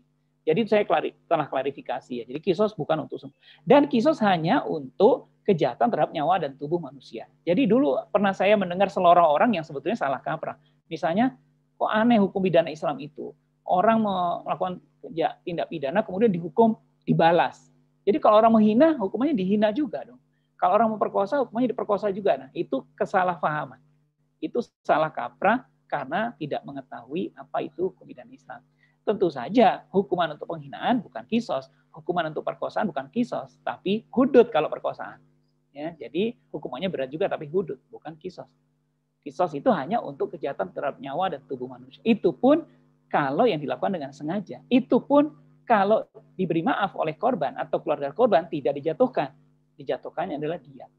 Jadi saya telah klarifikasi ya. Jadi kisos bukan untuk semua. Dan kisos hanya untuk kejahatan terhadap nyawa dan tubuh manusia. Jadi dulu pernah saya mendengar selorong orang yang sebetulnya salah kaprah. Misalnya, kok aneh hukum pidana Islam itu. Orang melakukan tindak pidana kemudian dihukum dibalas. Jadi kalau orang menghina, hukumannya dihina juga dong. Kalau orang memperkosa, hukumannya diperkosa juga. Nah, itu kesalahpahaman. Itu salah kaprah karena tidak mengetahui apa itu hukum pidana Islam. Tentu saja hukuman untuk penghinaan bukan kisos, hukuman untuk perkosaan bukan kisos, tapi hudud kalau perkosaan. Ya, jadi hukumannya berat juga tapi hudud, bukan kisos. Kisos itu hanya untuk kejahatan terhadap nyawa dan tubuh manusia. Itu pun kalau yang dilakukan dengan sengaja. Itu pun kalau diberi maaf oleh korban atau keluarga korban tidak dijatuhkan. Dijatuhkannya adalah diat.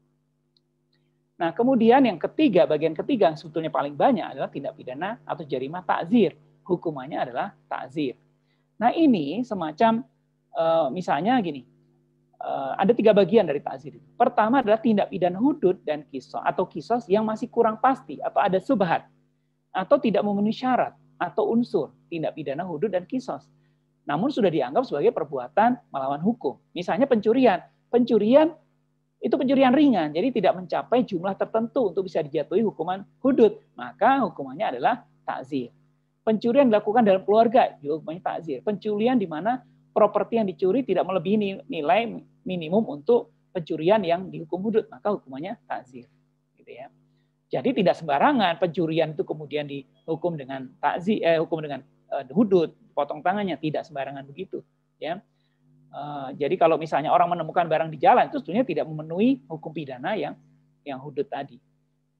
Nah, kemudian yang ketiga, bagian ketiga yang sebetulnya paling banyak adalah tindak pidana atau jarimah ta'zir. Hukumannya adalah ta'zir. Nah, ini semacam misalnya gini. Ada 3 bagian dari ta'zir. Pertama adalah tindak pidana hudud dan kisos atau kisos yang masih kurang pasti atau ada subhat atau tidak memenuhi syarat atau unsur tindak pidana hudud dan kisos. Namun sudah dianggap sebagai perbuatan melawan hukum. Misalnya pencurian. Pencurian itu pencurian ringan, jadi tidak mencapai jumlah tertentu untuk bisa dijatuhi hukuman hudud. Maka hukumannya adalah ta'zir. Pencurian dilakukan dalam keluarga, juga hukumannya ta'zir. Pencurian di mana properti yang dicuri tidak melebihi nilai minimum untuk pencurian yang dihukum hudud, maka hukumannya ta'zir. Gitu ya. Jadi tidak sembarangan pencurian itu kemudian dihukum dengan ta'zir, hukum dengan hudud, potong tangannya, tidak sembarangan begitu. Ya. Jadi kalau misalnya orang menemukan barang di jalan itu sebenarnya tidak memenuhi hukum pidana yang hudud tadi.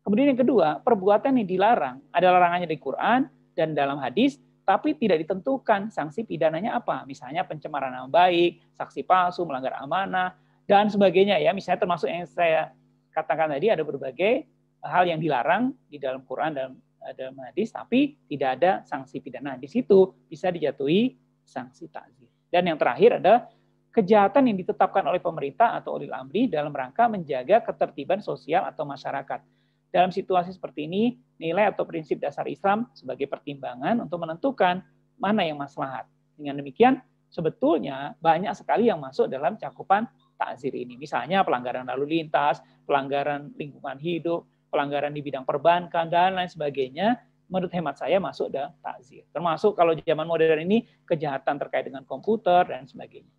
Kemudian yang kedua, perbuatan yang dilarang ada larangannya di Quran dan dalam hadis, tapi tidak ditentukan sanksi pidananya apa. Misalnya pencemaran nama baik, saksi palsu, melanggar amanah dan sebagainya ya. Misalnya termasuk yang saya katakan tadi ada berbagai hal yang dilarang di dalam Quran dan dalam hadis, tapi tidak ada sanksi pidana. Di situ bisa dijatuhi sanksi ta'zir. Dan yang terakhir ada kejahatan yang ditetapkan oleh pemerintah atau ulil amri dalam rangka menjaga ketertiban sosial atau masyarakat. Dalam situasi seperti ini, nilai atau prinsip dasar Islam sebagai pertimbangan untuk menentukan mana yang maslahat. Dengan demikian, sebetulnya banyak sekali yang masuk dalam cakupan ta'zir ini. Misalnya pelanggaran lalu lintas, pelanggaran lingkungan hidup, pelanggaran di bidang perbankan, dan lain sebagainya, menurut hemat saya masuk dalam ta'zir. Termasuk kalau zaman modern ini, kejahatan terkait dengan komputer, dan sebagainya.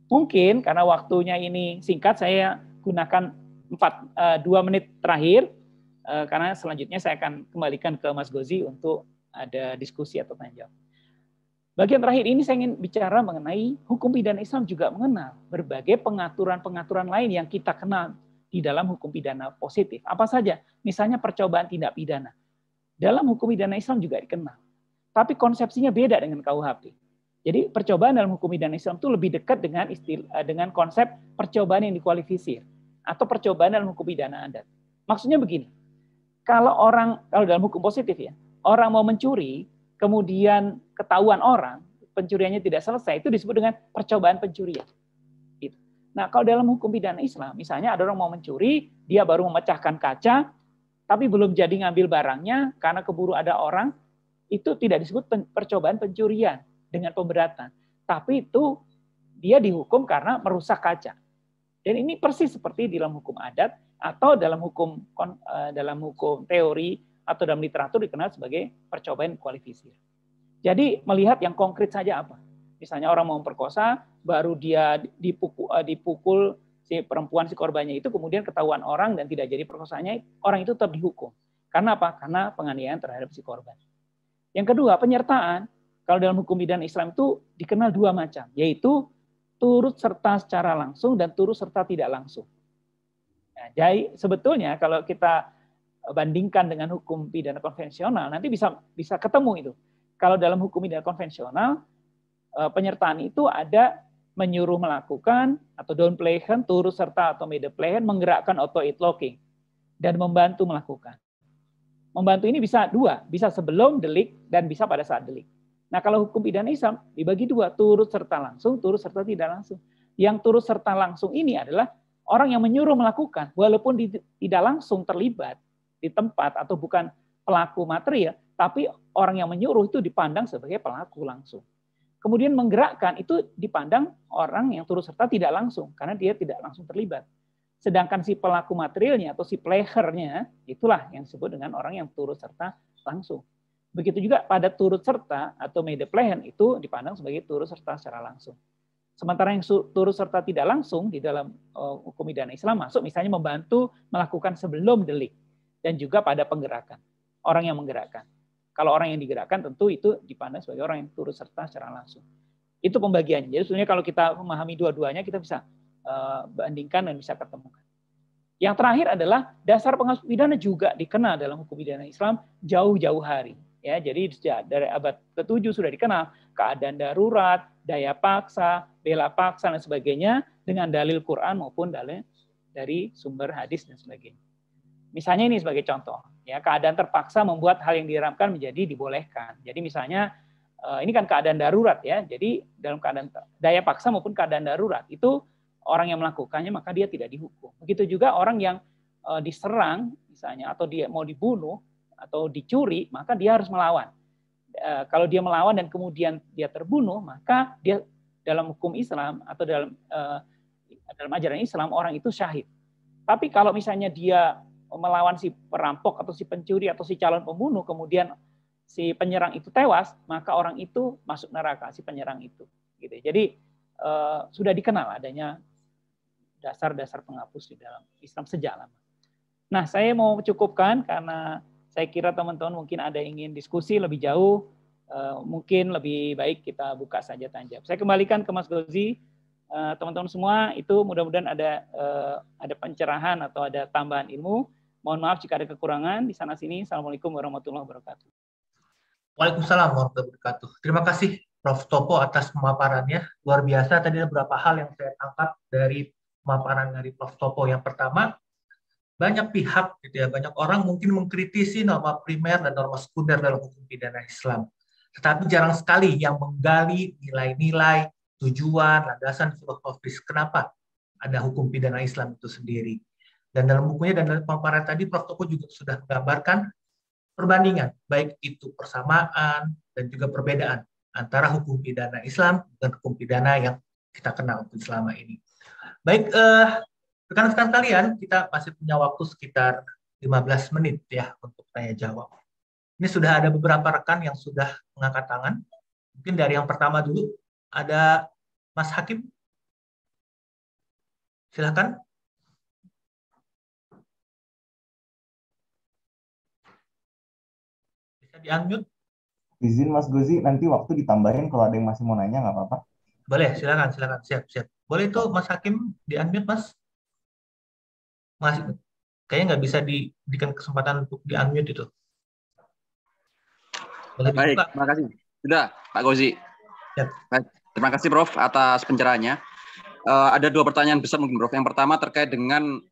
Mungkin karena waktunya ini singkat, saya gunakan 2 menit terakhir, karena selanjutnya saya akan kembalikan ke Mas Gozi untuk ada diskusi atau tanya jawab. Bagian terakhir ini saya ingin bicara mengenai hukum pidana Islam juga mengenal berbagai pengaturan-pengaturan lain yang kita kenal di dalam hukum pidana positif. Apa saja? Misalnya percobaan tindak pidana. Dalam hukum pidana Islam juga dikenal. Tapi konsepsinya beda dengan KUHP. Jadi percobaan dalam hukum pidana Islam itu lebih dekat dengan konsep percobaan yang dikualifisir atau percobaan dalam hukum pidana adat. Maksudnya begini. Kalau dalam hukum positif ya, orang mau mencuri, kemudian ketahuan orang, pencuriannya tidak selesai, itu disebut dengan percobaan pencurian. Gitu. Nah, kalau dalam hukum pidana Islam, misalnya ada orang mau mencuri, dia baru memecahkan kaca, tapi belum jadi ngambil barangnya, karena keburu ada orang, itu tidak disebut percobaan pencurian dengan pemberatan. Tapi itu dia dihukum karena merusak kaca. Dan ini persis seperti dalam hukum adat, atau dalam hukum teori, atau dalam literatur dikenal sebagai percobaan kualifisir. Jadi melihat yang konkret saja apa. Misalnya orang mau memperkosa, baru dia dipukul si perempuan, si korbannya itu, kemudian ketahuan orang dan tidak jadi perkosaannya, orang itu tetap dihukum. Karena apa? Karena penganiayaan terhadap si korban. Yang kedua, penyertaan. Kalau dalam hukum pidana Islam itu dikenal 2 macam, yaitu turut serta secara langsung dan turut serta tidak langsung. Nah, jadi sebetulnya kalau kita bandingkan dengan hukum pidana konvensional, nanti bisa ketemu itu. Kalau dalam hukum pidana konvensional, penyertaan itu ada menyuruh melakukan atau downplaykan, turut serta atau medeplaykan, menggerakkan auto it locking dan membantu melakukan. Membantu ini bisa dua, bisa sebelum delik dan bisa pada saat delik. Nah, kalau hukum pidana Islam dibagi dua, turut serta langsung, turut serta tidak langsung. Yang turut serta langsung ini adalah orang yang menyuruh melakukan, walaupun tidak langsung terlibat di tempat atau bukan pelaku material, tapi orang yang menyuruh itu dipandang sebagai pelaku langsung. Kemudian menggerakkan itu dipandang orang yang turut serta tidak langsung, karena dia tidak langsung terlibat. Sedangkan si pelaku materialnya atau si playernya, itulah yang disebut dengan orang yang turut serta langsung. Begitu juga pada turut serta atau medeplaykan itu dipandang sebagai turut serta secara langsung. Sementara yang turut serta tidak langsung di dalam hukum pidana Islam masuk misalnya membantu melakukan sebelum delik dan juga pada penggerakan, orang yang menggerakkan. Kalau orang yang digerakkan tentu itu dipandang sebagai orang yang turut serta secara langsung. Itu pembagiannya. Jadi sebenarnya kalau kita memahami dua-duanya kita bisa bandingkan dan bisa ketemukan. Yang terakhir adalah dasar penghapus pidana juga dikenal dalam hukum pidana Islam jauh-jauh hari. Ya, jadi dari abad ke-7 sudah dikenal keadaan darurat, daya paksa, bela paksa dan sebagainya dengan dalil Quran maupun dalil dari sumber hadis dan sebagainya. Misalnya ini sebagai contoh, ya keadaan terpaksa membuat hal yang diharamkan menjadi dibolehkan. Jadi misalnya ini kan keadaan darurat ya. Jadi dalam keadaan daya paksa maupun keadaan darurat itu orang yang melakukannya maka dia tidak dihukum. Begitu juga orang yang diserang misalnya atau dia mau dibunuh atau dicuri maka dia harus melawan. Kalau dia melawan dan kemudian dia terbunuh maka dia dalam hukum Islam atau dalam ajaran Islam orang itu syahid. Tapi kalau misalnya dia melawan si perampok atau si pencuri atau si calon pembunuh kemudian si penyerang itu tewas maka orang itu masuk neraka si penyerang itu gitu. Jadi sudah dikenal adanya dasar-dasar penghapus di dalam Islam sejak lama. Nah, saya mau cukupkan karena saya kira teman-teman mungkin ada yang ingin diskusi lebih jauh, mungkin lebih baik kita buka saja tanya jawab. Saya kembalikan ke Mas Gozi. Teman-teman semua itu mudah-mudahan ada pencerahan atau ada tambahan ilmu. Mohon maaf jika ada kekurangan di sana sini. Assalamualaikum warahmatullahi wabarakatuh. Waalaikumsalam warahmatullahi wabarakatuh. Terima kasih Prof. Topo atas pemaparannya. Luar biasa, tadi ada beberapa hal yang saya tangkap dari pemaparan dari Prof. Topo. Yang pertama, banyak pihak, gitu ya, banyak orang mungkin mengkritisi norma primer dan norma sekunder dalam hukum pidana Islam. Tetapi jarang sekali yang menggali nilai-nilai, tujuan, landasan filosofis kenapa ada hukum pidana Islam itu sendiri. Dan dalam bukunya dan dalam pemaparan tadi, Prof. Topo juga sudah menggambarkan perbandingan, baik itu persamaan dan juga perbedaan antara hukum pidana Islam dan hukum pidana yang kita kenal selama ini. Baik, rekan-rekan kalian, kita masih punya waktu sekitar 15 menit ya untuk tanya jawab. Ini sudah ada beberapa rekan yang sudah mengangkat tangan. Mungkin dari yang pertama dulu, ada Mas Hakim. Silakan. Bisa di-unmute. Izin Mas Gozi, nanti waktu ditambahin kalau ada yang masih mau nanya, nggak apa-apa. Boleh, silakan. Siap. Boleh itu Mas Hakim di-unmute, Mas? Mas, kayaknya nggak bisa diberikan kesempatan untuk di-unmute itu. Boleh. Baik, terima kasih. Sudah, Pak Gozi. Yep. Baik, terima kasih Prof atas pencerahannya. Ada dua pertanyaan besar mungkin Prof. Yang pertama terkait dengan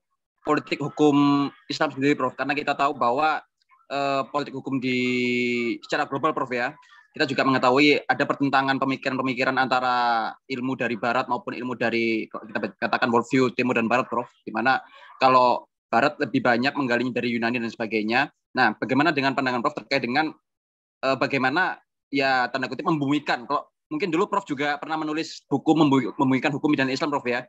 politik hukum Islam sendiri Prof. Karena kita tahu bahwa politik hukum secara global Prof ya, kita juga mengetahui ada pertentangan pemikiran-pemikiran antara ilmu dari Barat maupun ilmu dari, kita katakan worldview Timur dan Barat Prof. Di mana kalau Barat lebih banyak menggalinya dari Yunani dan sebagainya. Nah, bagaimana dengan pandangan Prof terkait dengan bagaimana ya tanda kutip membumikan? Kalau mungkin dulu Prof juga pernah menulis buku membumikan hukum pidana Islam Prof ya.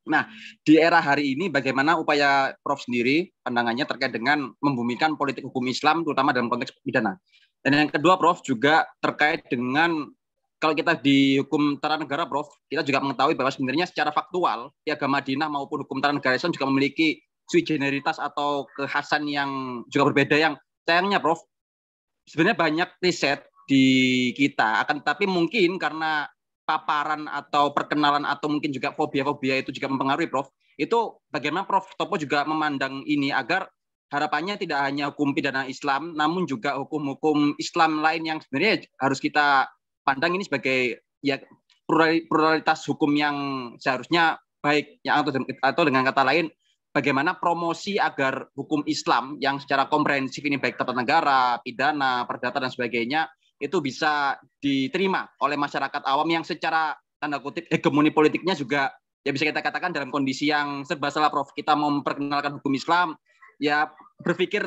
Nah, di era hari ini bagaimana upaya Prof sendiri pandangannya terkait dengan membumikan politik hukum Islam terutama dalam konteks pidana. Dan yang kedua Prof juga terkait dengan kalau kita di hukum tata negara Prof, kita juga mengetahui bahwa sebenarnya secara faktual Piagam Madinah maupun hukum tata negara Islam juga memiliki sui generalitas atau kekhasan yang juga berbeda yang sayangnya Prof sebenarnya banyak riset di kita akan tetapi mungkin karena paparan atau perkenalan atau mungkin juga fobia-fobia itu juga mempengaruhi, Prof. Itu bagaimana Prof Topo juga memandang ini agar harapannya tidak hanya hukum pidana Islam, namun juga hukum-hukum Islam lain yang sebenarnya harus kita pandang ini sebagai ya pluralitas hukum yang seharusnya baik, ya, atau dengan kata lain, bagaimana promosi agar hukum Islam yang secara komprehensif ini baik tata negara, pidana, perdata dan sebagainya itu bisa diterima oleh masyarakat awam yang secara tanda kutip hegemoni politiknya juga ya bisa kita katakan dalam kondisi yang serba salah, Prof. Kita mau memperkenalkan hukum Islam, ya berpikir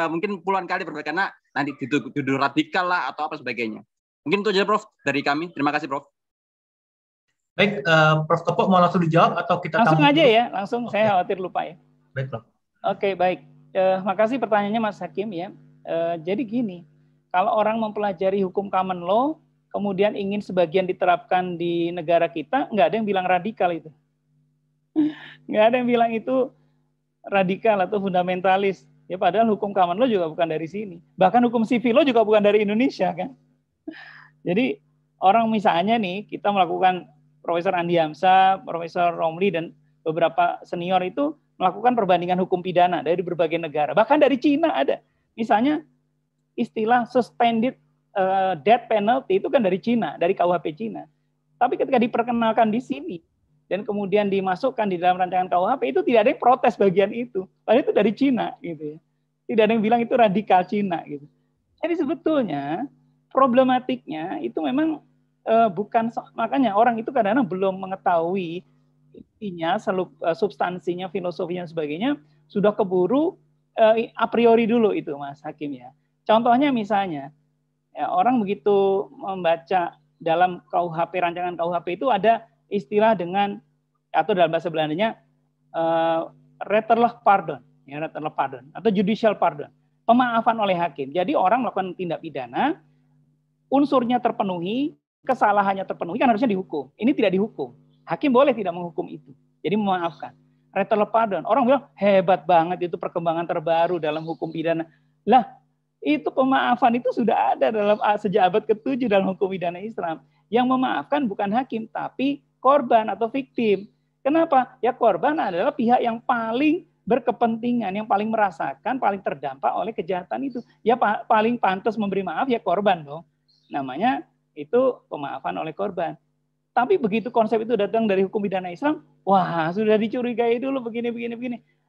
mungkin puluhan kali karena nanti dituduh radikal lah atau apa sebagainya. Mungkin itu aja, Prof, dari kami. Terima kasih, Prof. Baik, Prof Topo mau langsung dijawab atau kita langsung aja dulu? Ya, langsung. Saya khawatir lupa ya. Baik, Prof. Oke, baik. Makasih pertanyaannya Mas Hakim ya. Jadi gini, kalau orang mempelajari hukum common law, kemudian ingin sebagian diterapkan di negara kita, nggak ada yang bilang radikal itu. Nggak ada yang bilang itu radikal atau fundamentalis. Ya padahal hukum common law juga bukan dari sini. Bahkan hukum civil law juga bukan dari Indonesia kan. Jadi orang misalnya nih, kita melakukan Profesor Andi Hamzah, Profesor Romli, dan beberapa senior itu melakukan perbandingan hukum pidana dari berbagai negara. Bahkan dari Cina ada. Misalnya istilah suspended death penalty itu kan dari Cina, dari KUHP Cina. Tapi ketika diperkenalkan di sini dan kemudian dimasukkan di dalam rancangan KUHP itu tidak ada yang protes bagian itu. Padahal itu dari Cina gitu ya. Tidak ada yang bilang itu radikal Cina gitu. Jadi sebetulnya problematiknya itu memang bukan, makanya orang itu kadang-kadang belum mengetahui intinya, substansinya, filosofinya sebagainya, sudah keburu a priori dulu itu Mas Hakim ya. Contohnya misalnya, ya, orang begitu membaca dalam KUHP, rancangan KUHP itu ada istilah dengan, atau dalam bahasa Belandanya, retterlijk pardon, ya, retterlijk pardon, atau judicial pardon, pemaafan oleh hakim. Jadi orang melakukan tindak pidana, unsurnya terpenuhi, kesalahannya terpenuhi, kan harusnya dihukum. Ini tidak dihukum. Hakim boleh tidak menghukum itu. Jadi memaafkan. Retterlijk pardon. Orang bilang, hebat banget itu perkembangan terbaru dalam hukum pidana. Lah, itu pemaafan itu sudah ada dalam sejak abad ke-7 dalam hukum pidana Islam. Yang memaafkan bukan hakim, tapi korban atau victim. Kenapa? Ya korban adalah pihak yang paling berkepentingan, yang paling merasakan, paling terdampak oleh kejahatan itu. Ya paling pantas memberi maaf ya korban dong. Namanya itu pemaafan oleh korban. Tapi begitu konsep itu datang dari hukum pidana Islam, wah sudah dicurigai dulu begini.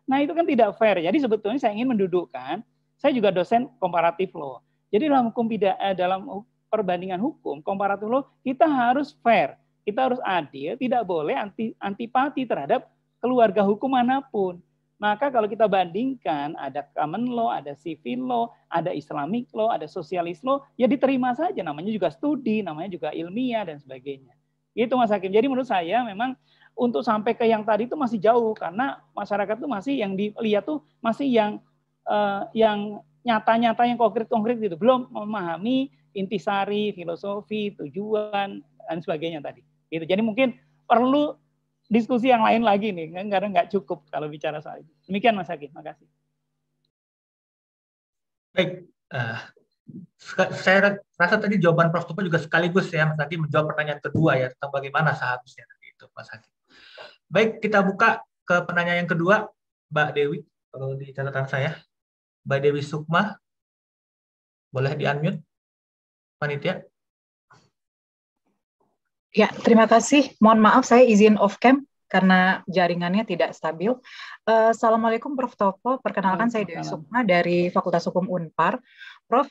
Nah itu kan tidak fair. Jadi sebetulnya saya ingin mendudukkan, saya juga dosen komparatif law. Jadi dalam hukum pidana, dalam perbandingan hukum komparatif law, kita harus fair, kita harus adil, tidak boleh antipati terhadap keluarga hukum manapun. Maka kalau kita bandingkan, ada common law, ada civil law, ada Islamic law, ada socialist law, ya diterima saja. Namanya juga studi, namanya juga ilmiah, dan sebagainya. Itu Mas Hakim. Jadi menurut saya memang untuk sampai ke yang tadi itu masih jauh, karena masyarakat itu masih yang dilihat tuh masih yang nyata-nyata, yang konkret-konkret gitu. Belum memahami intisari, filosofi, tujuan, dan sebagainya tadi. Gitu. Jadi mungkin perlu diskusi yang lain lagi nih, karena nggak cukup kalau bicara soal itu. Demikian Mas Hakim, makasih. Baik, saya rasa tadi jawaban Prof Topo juga sekaligus ya Mas Hakim menjawab pertanyaan kedua ya tentang bagaimana seharusnya tadi itu Mas Hakim. Baik, kita buka ke penanya yang kedua, Mbak Dewi, kalau di catatan saya, Mbak Dewi Sukma, boleh di-unmute, panitia. Ya, terima kasih. Mohon maaf, saya izin off cam karena jaringannya tidak stabil. Assalamualaikum Prof Topo, perkenalkan saya Dewi Sukma dari Fakultas Hukum Unpar. Prof,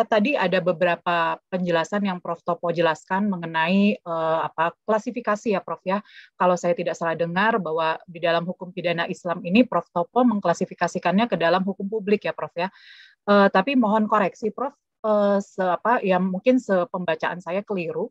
tadi ada beberapa penjelasan yang Prof Topo jelaskan mengenai klasifikasi ya Prof ya. Kalau saya tidak salah dengar bahwa di dalam hukum pidana Islam ini Prof Topo mengklasifikasikannya ke dalam hukum publik ya Prof ya. Tapi mohon koreksi Prof, ya mungkin sepembacaan saya keliru.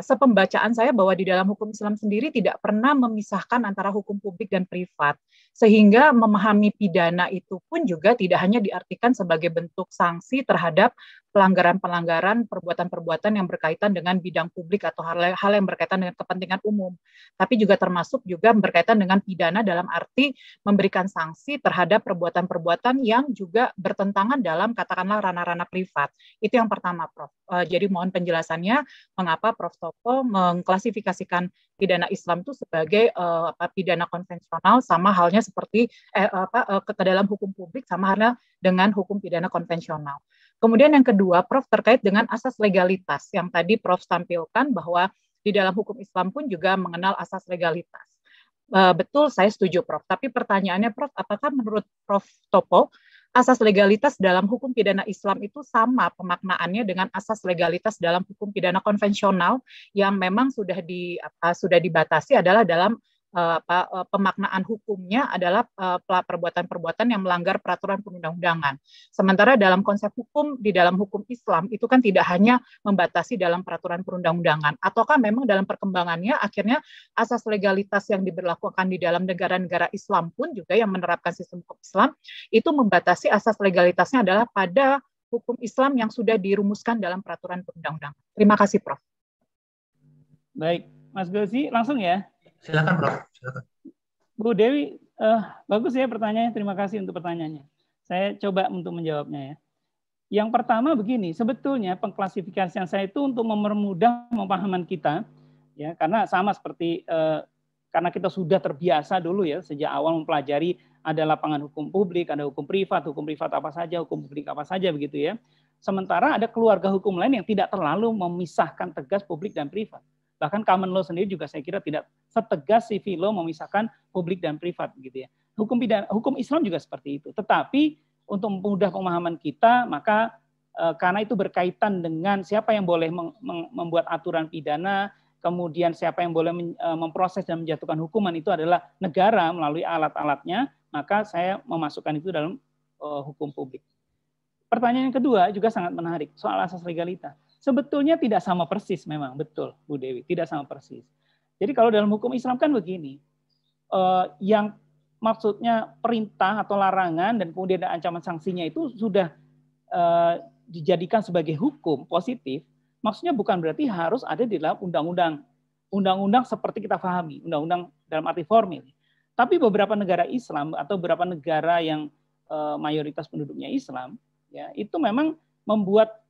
Sepembacaan saya bahwa di dalam hukum Islam sendiri tidak pernah memisahkan antara hukum publik dan privat, sehingga memahami pidana itu pun juga tidak hanya diartikan sebagai bentuk sanksi terhadap pelanggaran-pelanggaran, perbuatan-perbuatan yang berkaitan dengan bidang publik atau hal yang berkaitan dengan kepentingan umum, tapi juga termasuk juga berkaitan dengan pidana dalam arti memberikan sanksi terhadap perbuatan-perbuatan yang juga bertentangan dalam katakanlah ranah-ranah privat. Itu yang pertama, Prof. Jadi mohon penjelasannya mengapa Prof. Topo mengklasifikasikan pidana Islam itu sebagai pidana konvensional, sama halnya seperti ke dalam hukum publik sama halnya dengan hukum pidana konvensional. Kemudian yang kedua, Prof, terkait dengan asas legalitas yang tadi Prof tampilkan bahwa di dalam hukum Islam pun juga mengenal asas legalitas. Betul, saya setuju, Prof. Tapi pertanyaannya, Prof, apakah menurut Prof Topo asas legalitas dalam hukum pidana Islam itu sama pemaknaannya dengan asas legalitas dalam hukum pidana konvensional yang memang sudah dibatasi adalah dalam pemaknaan hukumnya adalah perbuatan-perbuatan yang melanggar peraturan perundang-undangan. Sementara dalam konsep hukum di dalam hukum Islam itu kan tidak hanya membatasi dalam peraturan perundang-undangan, ataukah memang dalam perkembangannya akhirnya asas legalitas yang diberlakukan di dalam negara-negara Islam pun juga yang menerapkan sistem hukum Islam itu membatasi asas legalitasnya adalah pada hukum Islam yang sudah dirumuskan dalam peraturan perundang-undangan. Terima kasih, Prof. Baik, Mas Gozi, langsung ya. Silakan, Prof. Silakan. Bu Dewi, bagus ya pertanyaannya. Terima kasih untuk pertanyaannya. Saya coba untuk menjawabnya ya. Yang pertama begini, sebetulnya pengklasifikasian saya itu untuk mempermudah pemahaman kita, ya, karena sama seperti karena kita sudah terbiasa dulu ya sejak awal mempelajari ada lapangan hukum publik, ada hukum privat apa saja, hukum publik apa saja begitu ya. Sementara ada keluarga hukum lain yang tidak terlalu memisahkan tegas publik dan privat. Bahkan common law sendiri juga saya kira tidak setegas civil law memisahkan publik dan privat gitu ya. Hukum Islam juga seperti itu. Tetapi untuk mempermudah pemahaman kita, maka karena itu berkaitan dengan siapa yang boleh membuat aturan pidana, kemudian siapa yang boleh memproses dan menjatuhkan hukuman itu adalah negara melalui alat-alatnya, maka saya memasukkan itu dalam hukum publik. Pertanyaan yang kedua juga sangat menarik, soal asas legalitas. Sebetulnya tidak sama persis memang, betul Bu Dewi, tidak sama persis. Jadi kalau dalam hukum Islam kan begini, yang maksudnya perintah atau larangan dan kemudian ada ancaman sanksinya itu sudah dijadikan sebagai hukum positif, maksudnya bukan berarti harus ada di dalam undang-undang. Undang-undang seperti kita pahami, undang-undang dalam arti formil. Tapi beberapa negara Islam atau beberapa negara yang mayoritas penduduknya Islam, ya itu memang membuat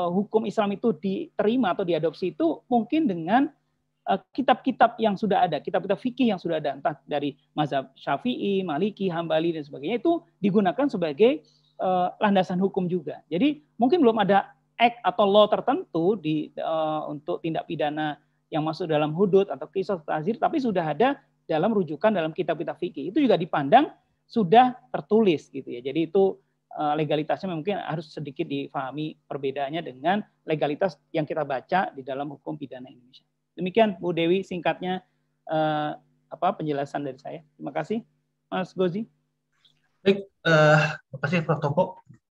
hukum Islam itu diterima atau diadopsi itu mungkin dengan kitab-kitab yang sudah ada, kitab-kitab fikih yang sudah ada, entah dari mazhab Syafi'i, Maliki, Hambali dan sebagainya itu digunakan sebagai landasan hukum juga. Jadi mungkin belum ada act atau law tertentu untuk tindak pidana yang masuk dalam hudud atau qisas ta'zir, tapi sudah ada dalam rujukan dalam kitab-kitab fikih. Itu juga dipandang sudah tertulis gitu ya. Jadi itu legalitasnya mungkin harus sedikit difahami perbedaannya dengan legalitas yang kita baca di dalam hukum pidana Indonesia. Demikian Bu Dewi singkatnya penjelasan dari saya. Terima kasih Mas Gozi. Baik, terima kasih Prof. Topo.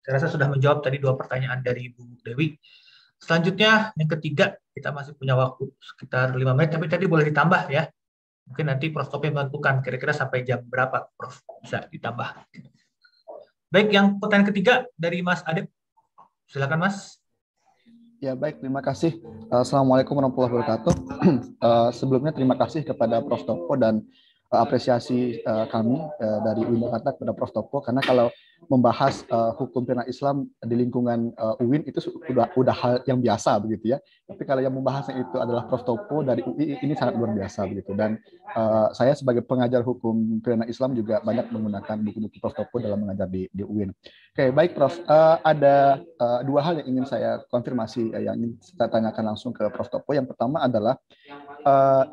Saya rasa sudah menjawab tadi 2 pertanyaan dari Bu Dewi. Selanjutnya yang ketiga, kita masih punya waktu sekitar 5 menit, tapi tadi boleh ditambah ya. Mungkin nanti Prof. Topo menentukan kira-kira sampai jam berapa Prof. Bisa ditambah. Baik, yang pertanyaan ketiga dari Mas Adep. Silakan Mas. Ya baik, terima kasih. Assalamualaikum warahmatullahi wabarakatuh. Sebelumnya terima kasih kepada Prof. Topo dan apresiasi kami dari UIN Jakarta kepada Prof. Topo, karena kalau membahas hukum pidana Islam di lingkungan UIN itu udah hal yang biasa begitu ya. Tapi kalau yang membahasnya itu adalah Prof. Topo dari UI, ini sangat luar biasa begitu. Dan saya sebagai pengajar hukum pidana Islam juga banyak menggunakan buku-buku Prof. Topo dalam mengajar di UIN. Oke, baik Prof. Ada 2 hal yang ingin saya konfirmasi, yang ingin saya tanyakan langsung ke Prof. Topo. Yang pertama adalah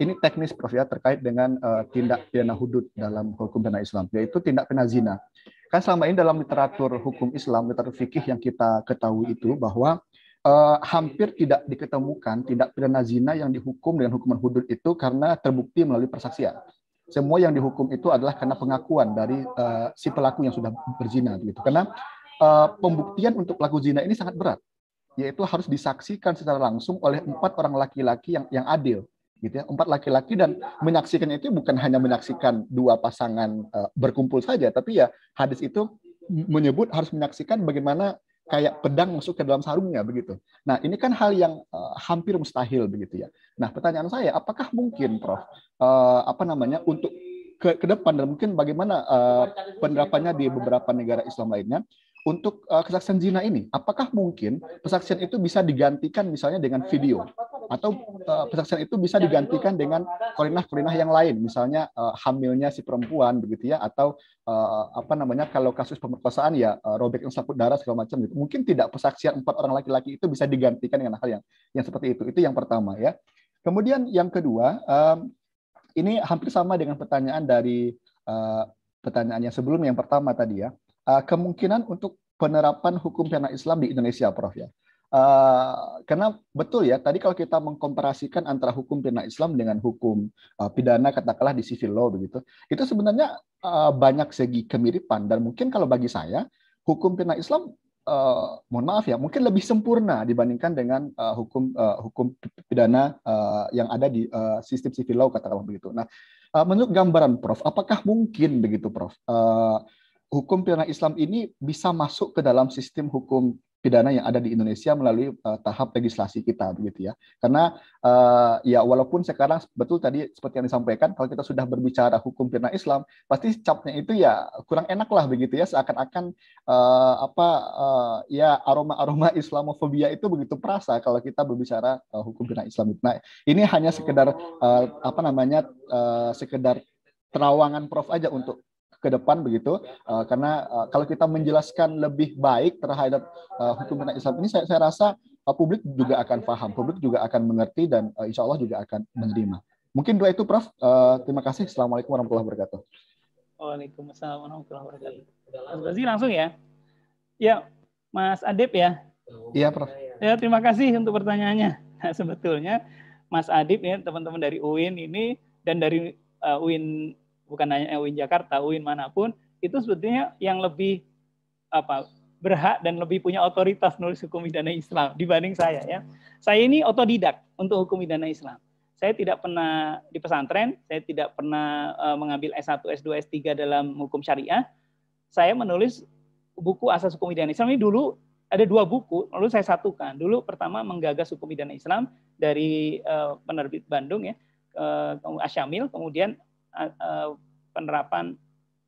ini teknis Prof ya, terkait dengan tindak pidana hudud dalam hukum pidana Islam, yaitu tindak pidana zina. Kan selama ini dalam literatur hukum Islam, literatur fikih yang kita ketahui itu bahwa hampir tidak diketemukan tindak pidana zina yang dihukum dengan hukuman hudud itu karena terbukti melalui persaksian. Semua yang dihukum itu adalah karena pengakuan dari si pelaku yang sudah berzina gitu. Karena pembuktian untuk pelaku zina ini sangat berat, yaitu harus disaksikan secara langsung oleh 4 orang laki-laki yang adil. Gitu ya, 4 laki-laki, dan menyaksikannya itu bukan hanya menyaksikan 2 pasangan berkumpul saja, tapi ya hadis itu menyebut harus menyaksikan bagaimana kayak pedang masuk ke dalam sarungnya begitu. Nah ini kan hal yang hampir mustahil begitu ya. Nah pertanyaan saya, apakah mungkin Prof untuk ke depan, dan mungkin bagaimana penerapannya di beberapa negara Islam lainnya untuk kesaksian zina ini, apakah mungkin kesaksian itu bisa digantikan misalnya dengan video atau persaksian itu bisa digantikan dengan korinah-korinah yang lain, misalnya hamilnya si perempuan begitu ya, atau kalau kasus pemerkosaan ya robek selaput darah segala macam gitu. Mungkin tidak persaksian 4 orang laki-laki itu bisa digantikan dengan hal yang seperti itu. Itu yang pertama ya. Kemudian yang kedua, ini hampir sama dengan pertanyaan dari pertanyaannya sebelumnya yang pertama tadi ya. Kemungkinan untuk penerapan hukum pidana Islam di Indonesia, Prof ya. Karena betul ya, tadi kalau kita mengkomparasikan antara hukum pidana Islam dengan hukum pidana katakanlah di civil law begitu, itu sebenarnya banyak segi kemiripan, dan mungkin kalau bagi saya hukum pidana Islam mohon maaf ya, mungkin lebih sempurna dibandingkan dengan hukum pidana yang ada di sistem civil law katakanlah begitu. Nah, menurut gambaran Prof, apakah mungkin begitu Prof, hukum pidana Islam ini bisa masuk ke dalam sistem hukum pidana yang ada di Indonesia melalui tahap legislasi kita begitu ya. Karena ya walaupun sekarang betul tadi seperti yang disampaikan, kalau kita sudah berbicara hukum pidana Islam, pasti capnya itu ya kurang enak lah begitu ya, seakan-akan ya aroma-aroma Islamofobia itu begitu perasa kalau kita berbicara hukum pidana Islam. Nah, ini hanya sekedar sekedar terawangan Prof aja untuk ke depan begitu, karena kalau kita menjelaskan lebih baik terhadap hukum pidana Islam ini, saya rasa publik juga akan paham, publik juga akan mengerti, dan insya Allah juga akan menerima. Mungkin dua itu Prof. Terima kasih. Assalamualaikum warahmatullahi wabarakatuh. Waalaikumsalam warahmatullahi wabarakatuh. Mas Bazi langsung ya. Ya, Mas Adib ya. Iya Prof. Ya, terima kasih untuk pertanyaannya. Nah, sebetulnya Mas Adib ya, teman-teman dari UIN ini dan dari UIN, bukan hanya UIN Jakarta, UIN manapun, itu sebetulnya yang lebih berhak dan lebih punya otoritas nulis hukum pidana Islam dibanding saya ya. Saya ini otodidak untuk hukum pidana Islam. Saya tidak pernah di pesantren, saya tidak pernah mengambil S1, S2, S3 dalam hukum syariah. Saya menulis buku asas hukum pidana Islam ini dulu ada 2 buku, lalu saya satukan. Dulu pertama menggagas hukum pidana Islam dari penerbit Bandung ya, Asyamil, kemudian penerapan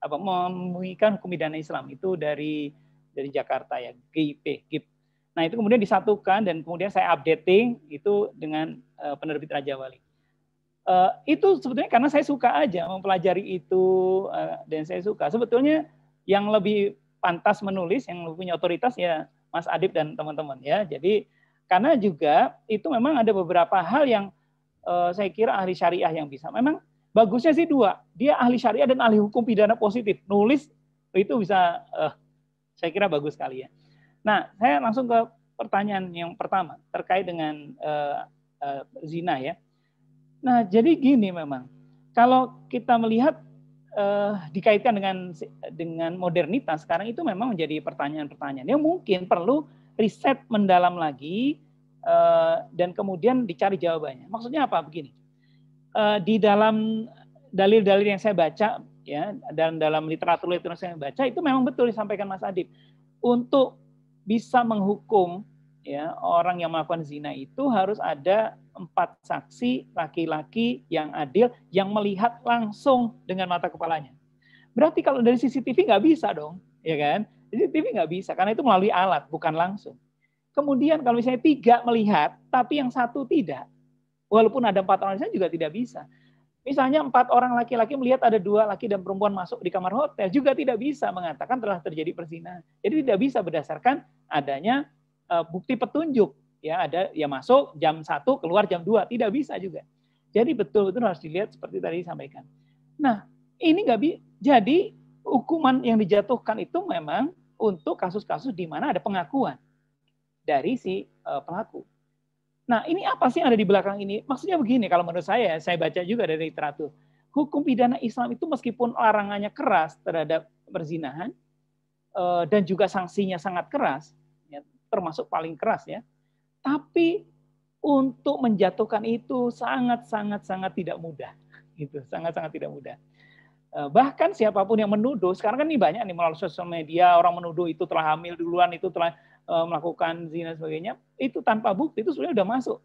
memulihkan hukum pidana Islam itu dari Jakarta ya, GIP. Nah, itu kemudian disatukan dan kemudian saya updating itu dengan penerbit Raja Wali. Itu sebetulnya karena saya suka aja mempelajari itu, dan saya suka. Sebetulnya yang lebih pantas menulis, yang lebih punya otoritas ya Mas Adib dan teman-teman ya. Jadi karena juga itu memang ada beberapa hal yang saya kira ahli syariah yang bisa. Memang bagusnya sih 2. Dia ahli syariah dan ahli hukum pidana positif. Nulis itu bisa, saya kira bagus sekali ya. Nah, saya langsung ke pertanyaan yang pertama terkait dengan zina ya. Nah, jadi gini memang. Kalau kita melihat dikaitkan dengan modernitas sekarang, itu memang menjadi pertanyaan-pertanyaan yang mungkin perlu riset mendalam lagi dan kemudian dicari jawabannya. Maksudnya apa? Begini. Di dalam dalil-dalil yang saya baca ya, dan dalam literatur yang saya baca, itu memang betul disampaikan Mas Adib. Untuk bisa menghukum ya orang yang melakukan zina itu harus ada 4 saksi laki-laki yang adil yang melihat langsung dengan mata kepalanya. Berarti kalau dari CCTV nggak bisa dong, ya kan? CCTV nggak bisa karena itu melalui alat, bukan langsung. Kemudian kalau misalnya 3 melihat, tapi yang 1 tidak, walaupun ada 4 orang di sana juga tidak bisa. Misalnya 4 orang laki-laki melihat ada 2 laki dan perempuan masuk di kamar hotel, juga tidak bisa mengatakan telah terjadi perzinahan. Jadi tidak bisa berdasarkan adanya bukti petunjuk. Ya, ada yang masuk jam 1, keluar jam 2, tidak bisa juga. Jadi betul-betul harus dilihat seperti tadi disampaikan. Nah, ini nggak bisa. Jadi hukuman yang dijatuhkan itu memang untuk kasus-kasus di mana ada pengakuan dari si pelaku. Nah, ini apa sih yang ada di belakang ini? Maksudnya begini, kalau menurut saya baca juga dari literatur. Hukum pidana Islam itu meskipun larangannya keras terhadap perzinahan, dan juga sanksinya sangat keras, ya, termasuk paling keras ya, tapi untuk menjatuhkan itu sangat tidak mudah. Gitu, sangat tidak mudah. Bahkan siapapun yang menuduh, sekarang kan ini banyak nih melalui sosial media, orang menuduh itu telah hamil duluan, itu telah melakukan zina dan sebagainya, itu tanpa bukti itu sebenarnya sudah masuk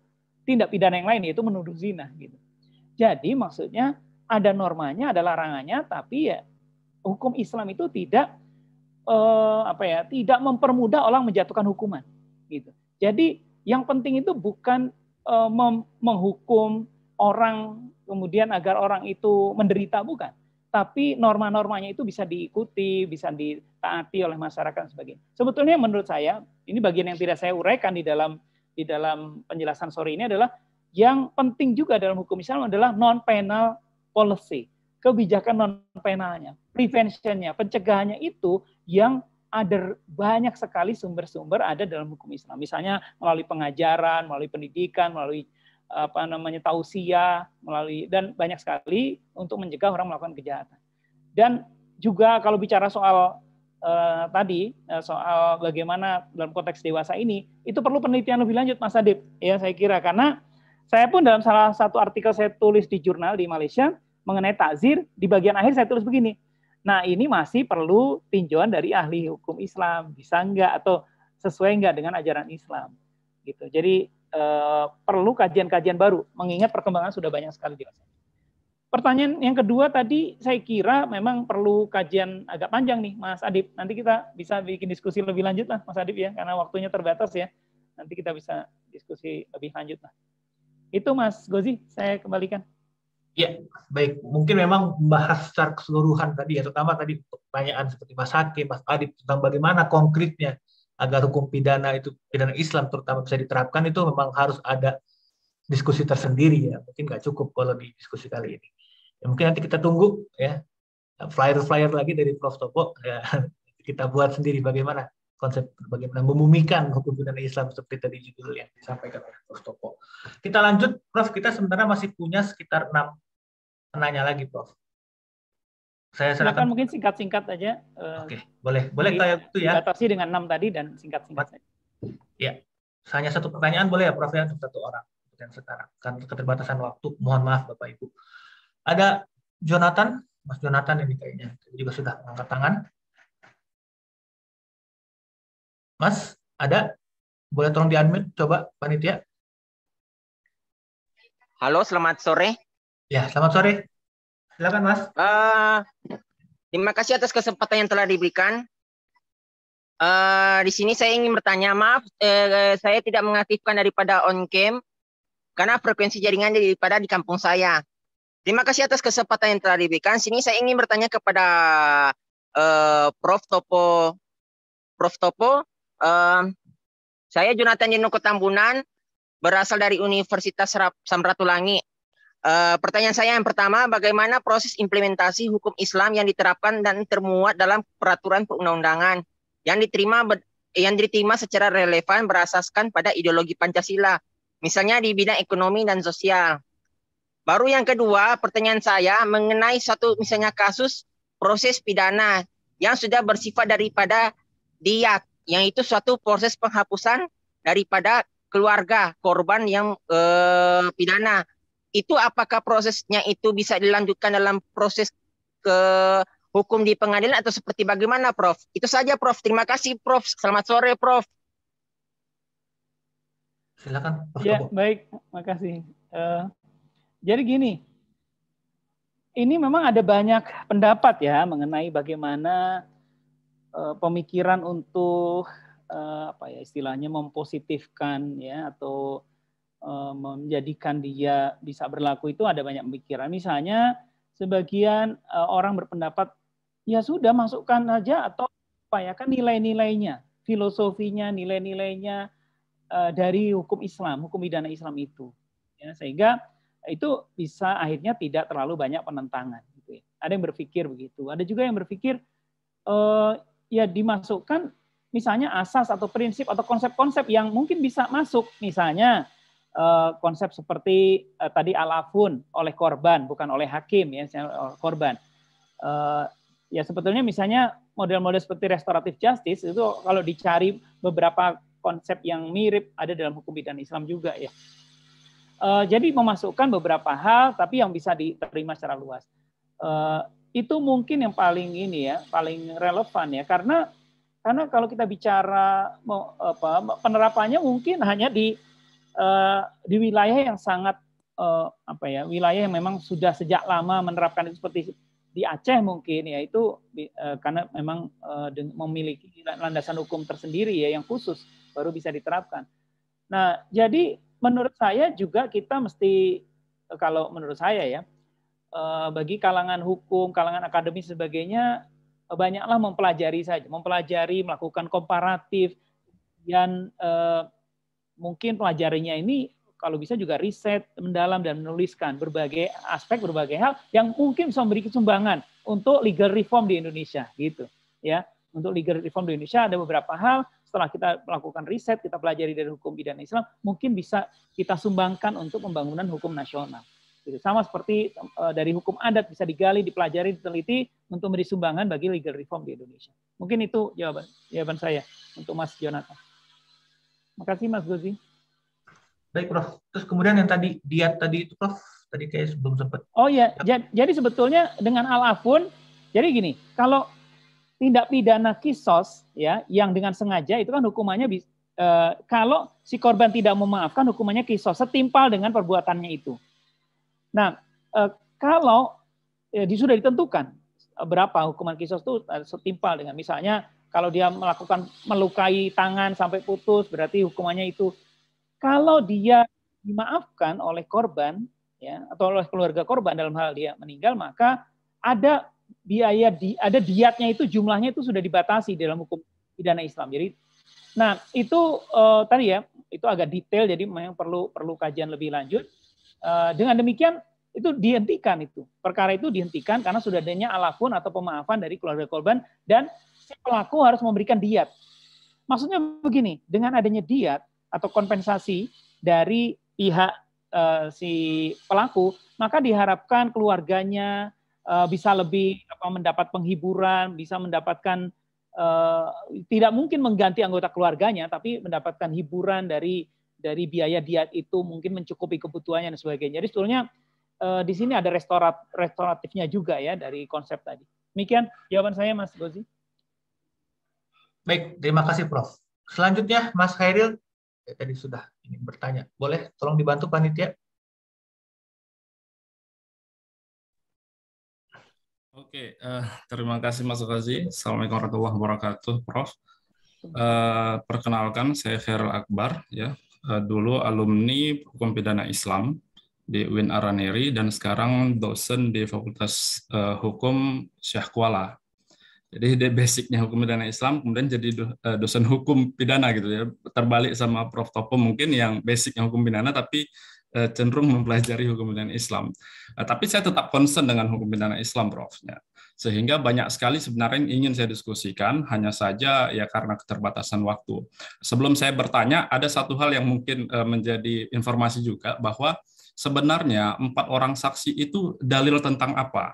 tindak pidana yang lain, yaitu menuduh zina gitu. Jadi maksudnya ada normanya, ada larangannya, tapi ya hukum Islam itu tidak tidak mempermudah orang menjatuhkan hukuman gitu. Jadi yang penting itu bukan menghukum orang kemudian agar orang itu menderita, bukan. Tapi norma-normanya itu bisa diikuti, bisa ditaati oleh masyarakat dan sebagainya. Sebetulnya menurut saya, ini bagian yang tidak saya uraikan di dalam penjelasan sore ini adalah yang penting juga dalam hukum Islam adalah non-penal policy, kebijakan non-penalnya, preventionnya, pencegahannya itu yang ada banyak sekali sumber-sumber ada dalam hukum Islam. Misalnya melalui pengajaran, melalui pendidikan, melalui tausiah, melalui dan banyak sekali untuk mencegah orang melakukan kejahatan. Dan juga kalau bicara soal soal bagaimana dalam konteks dewasa ini, itu perlu penelitian lebih lanjut, Mas Adib, ya saya kira, karena saya pun dalam salah satu artikel saya tulis di jurnal di Malaysia mengenai takzir, di bagian akhir saya tulis begini. Nah, ini masih perlu tinjauan dari ahli hukum Islam, bisa enggak atau sesuai enggak dengan ajaran Islam, gitu. Jadi perlu kajian-kajian baru, mengingat perkembangan sudah banyak sekali di masa. Pertanyaan yang kedua tadi saya kira memang perlu kajian agak panjang nih, Mas Adib. Nanti kita bisa bikin diskusi lebih lanjut lah, Mas Adib ya, karena waktunya terbatas ya. Nanti kita bisa diskusi lebih lanjut lah. Itu Mas Gozi, saya kembalikan. Ya, baik. Mungkin memang membahas secara keseluruhan tadi, ya, terutama tadi pertanyaan seperti Mas Hakim, Mas Adib, tentang bagaimana konkretnya agar hukum pidana itu, pidana Islam terutama bisa diterapkan, itu memang harus ada diskusi tersendiri ya. Mungkin nggak cukup kalau di diskusi kali ini. Ya, mungkin nanti kita tunggu ya flyer-flyer lagi dari Prof. Topo ya, kita buat sendiri bagaimana konsep, bagaimana memumikan hukum pidana Islam seperti tadi judul yang disampaikan oleh Prof. Topo. Kita lanjut, Prof. Kita sebenarnya masih punya sekitar 6 penanya lagi, Prof. Saya silakan mungkin singkat-singkat aja. Oke, boleh kayak itu ya. Dibatasi dengan 6 tadi dan singkat-singkat saja. Ya, hanya satu pertanyaan boleh ya, Prof, ya, untuk satu orang yang sekarang. Karena keterbatasan waktu, mohon maaf Bapak Ibu. Ada Jonathan, Mas Jonathan ini kayaknya juga sudah mengangkat tangan. Mas, ada? Boleh tolong di-unmute, coba panitia. Halo, selamat sore. Ya, selamat sore. Silakan, Mas. Terima kasih atas kesempatan yang telah diberikan. Di sini saya ingin bertanya, maaf, saya tidak mengaktifkan daripada on-cam karena frekuensi jaringan daripada di kampung saya. Terima kasih atas kesempatan yang telah diberikan. Sini saya ingin bertanya kepada Prof. Topo. Prof. Topo, saya Jonathan Jenoko Tambunan, berasal dari Universitas Samratulangi. Pertanyaan saya yang pertama, bagaimana proses implementasi hukum Islam yang diterapkan dan termuat dalam peraturan perundang-undangan yang diterima secara relevan berasaskan pada ideologi Pancasila, misalnya di bidang ekonomi dan sosial. Baru yang kedua, pertanyaan saya mengenai satu misalnya kasus proses pidana yang sudah bersifat daripada diyat, yang itu suatu proses penghapusan daripada keluarga korban yang pidana. Itu apakah prosesnya itu bisa dilanjutkan dalam proses ke hukum di pengadilan atau seperti bagaimana, Prof? Itu saja, Prof. Terima kasih, Prof. Selamat sore, Prof. Silakan, Prof. Ya, baik, makasih. Jadi gini, ini memang ada banyak pendapat ya mengenai bagaimana pemikiran untuk apa ya istilahnya mempositifkan ya atau menjadikan dia bisa berlaku, itu ada banyak pemikiran. Misalnya sebagian orang berpendapat ya sudah masukkan aja atau apa ya kan nilai-nilainya, filosofinya, nilai-nilainya dari hukum Islam, hukum pidana Islam itu, ya, sehingga itu bisa akhirnya tidak terlalu banyak penentangan. Gitu ya. Ada yang berpikir begitu, ada juga yang berpikir ya dimasukkan misalnya asas atau prinsip atau konsep-konsep yang mungkin bisa masuk, misalnya konsep seperti tadi al-afun oleh korban, bukan oleh hakim ya, korban. Ya sebetulnya misalnya model-model seperti restoratif justice itu kalau dicari beberapa konsep yang mirip ada dalam hukum pidana Islam juga ya. Jadi memasukkan beberapa hal tapi yang bisa diterima secara luas. Itu mungkin yang paling ini ya, paling relevan ya, karena kalau kita bicara penerapannya mungkin hanya di wilayah yang sangat wilayah yang memang sudah sejak lama menerapkan itu, seperti di Aceh mungkin ya, itu karena memang memiliki landasan hukum tersendiri ya yang khusus baru bisa diterapkan. Nah, jadi menurut saya juga kita mesti, kalau menurut saya ya, bagi kalangan hukum, kalangan akademis sebagainya, banyaklah mempelajari saja, mempelajari, melakukan komparatif, dan mungkin pelajarinya ini kalau bisa juga riset mendalam dan menuliskan berbagai aspek, berbagai hal yang mungkin bisa memberi sumbangan untuk legal reform di Indonesia, gitu ya. Untuk legal reform di Indonesia ada beberapa hal, setelah kita melakukan riset, kita pelajari dari hukum pidana Islam, mungkin bisa kita sumbangkan untuk pembangunan hukum nasional. Gitu. Sama seperti dari hukum adat bisa digali, dipelajari, diteliti untuk memberi sumbangan bagi legal reform di Indonesia. Mungkin itu jawaban saya untuk Mas Jonathan. Makasih Mas Gozi. Baik, Prof. Terus kemudian yang tadi diat tadi itu, Prof, tadi kayak belum sempat. Oh ya, jadi sebetulnya dengan al-afun, jadi gini, kalau tindak pidana kisos ya, yang dengan sengaja itu kan hukumannya kalau si korban tidak memaafkan, hukumannya kisos setimpal dengan perbuatannya itu. Nah, kalau sudah ditentukan berapa hukuman kisos itu setimpal dengan, misalnya kalau dia melakukan melukai tangan sampai putus, berarti hukumannya itu. Kalau dia dimaafkan oleh korban ya, atau oleh keluarga korban dalam hal dia meninggal, maka ada biaya ada diatnya, itu jumlahnya itu sudah dibatasi dalam hukum pidana Islam. Jadi, nah itu tadi ya, itu agak detail, jadi memang perlu kajian lebih lanjut. Dengan demikian itu dihentikan, itu perkara itu dihentikan karena sudah adanya al-afun atau pemaafan dari keluarga korban, dan si pelaku harus memberikan diat. Maksudnya begini, dengan adanya diat atau kompensasi dari pihak si pelaku, maka diharapkan keluarganya bisa lebih mendapat penghiburan, bisa mendapatkan, tidak mungkin mengganti anggota keluarganya, tapi mendapatkan hiburan dari biaya diat itu, mungkin mencukupi kebutuhannya dan sebagainya. Jadi sebetulnya di sini ada restoratifnya juga ya dari konsep tadi. Demikian jawaban saya, Mas Gozi. Baik, terima kasih Prof. Selanjutnya Mas Khairil tadi sudah ingin bertanya. Boleh tolong dibantu panitia? Oke, terima kasih Mas Ghazi. Assalamualaikum warahmatullahi wabarakatuh, Prof. Perkenalkan, saya Khairil Akbar, ya. Dulu alumni Hukum Pidana Islam di UIN Araneri dan sekarang dosen di Fakultas Hukum Syekh Kuala. Jadi dia basicnya hukum pidana Islam, kemudian jadi dosen hukum pidana gitu ya. Terbalik sama Prof. Topo mungkin yang basicnya hukum pidana tapi cenderung mempelajari hukum pidana Islam. Tapi saya tetap concern dengan hukum pidana Islam, Prof. Ya. Sehingga banyak sekali sebenarnya yang ingin saya diskusikan, hanya saja ya karena keterbatasan waktu. Sebelum saya bertanya, ada satu hal yang mungkin menjadi informasi juga, bahwa sebenarnya 4 orang saksi itu dalil tentang apa?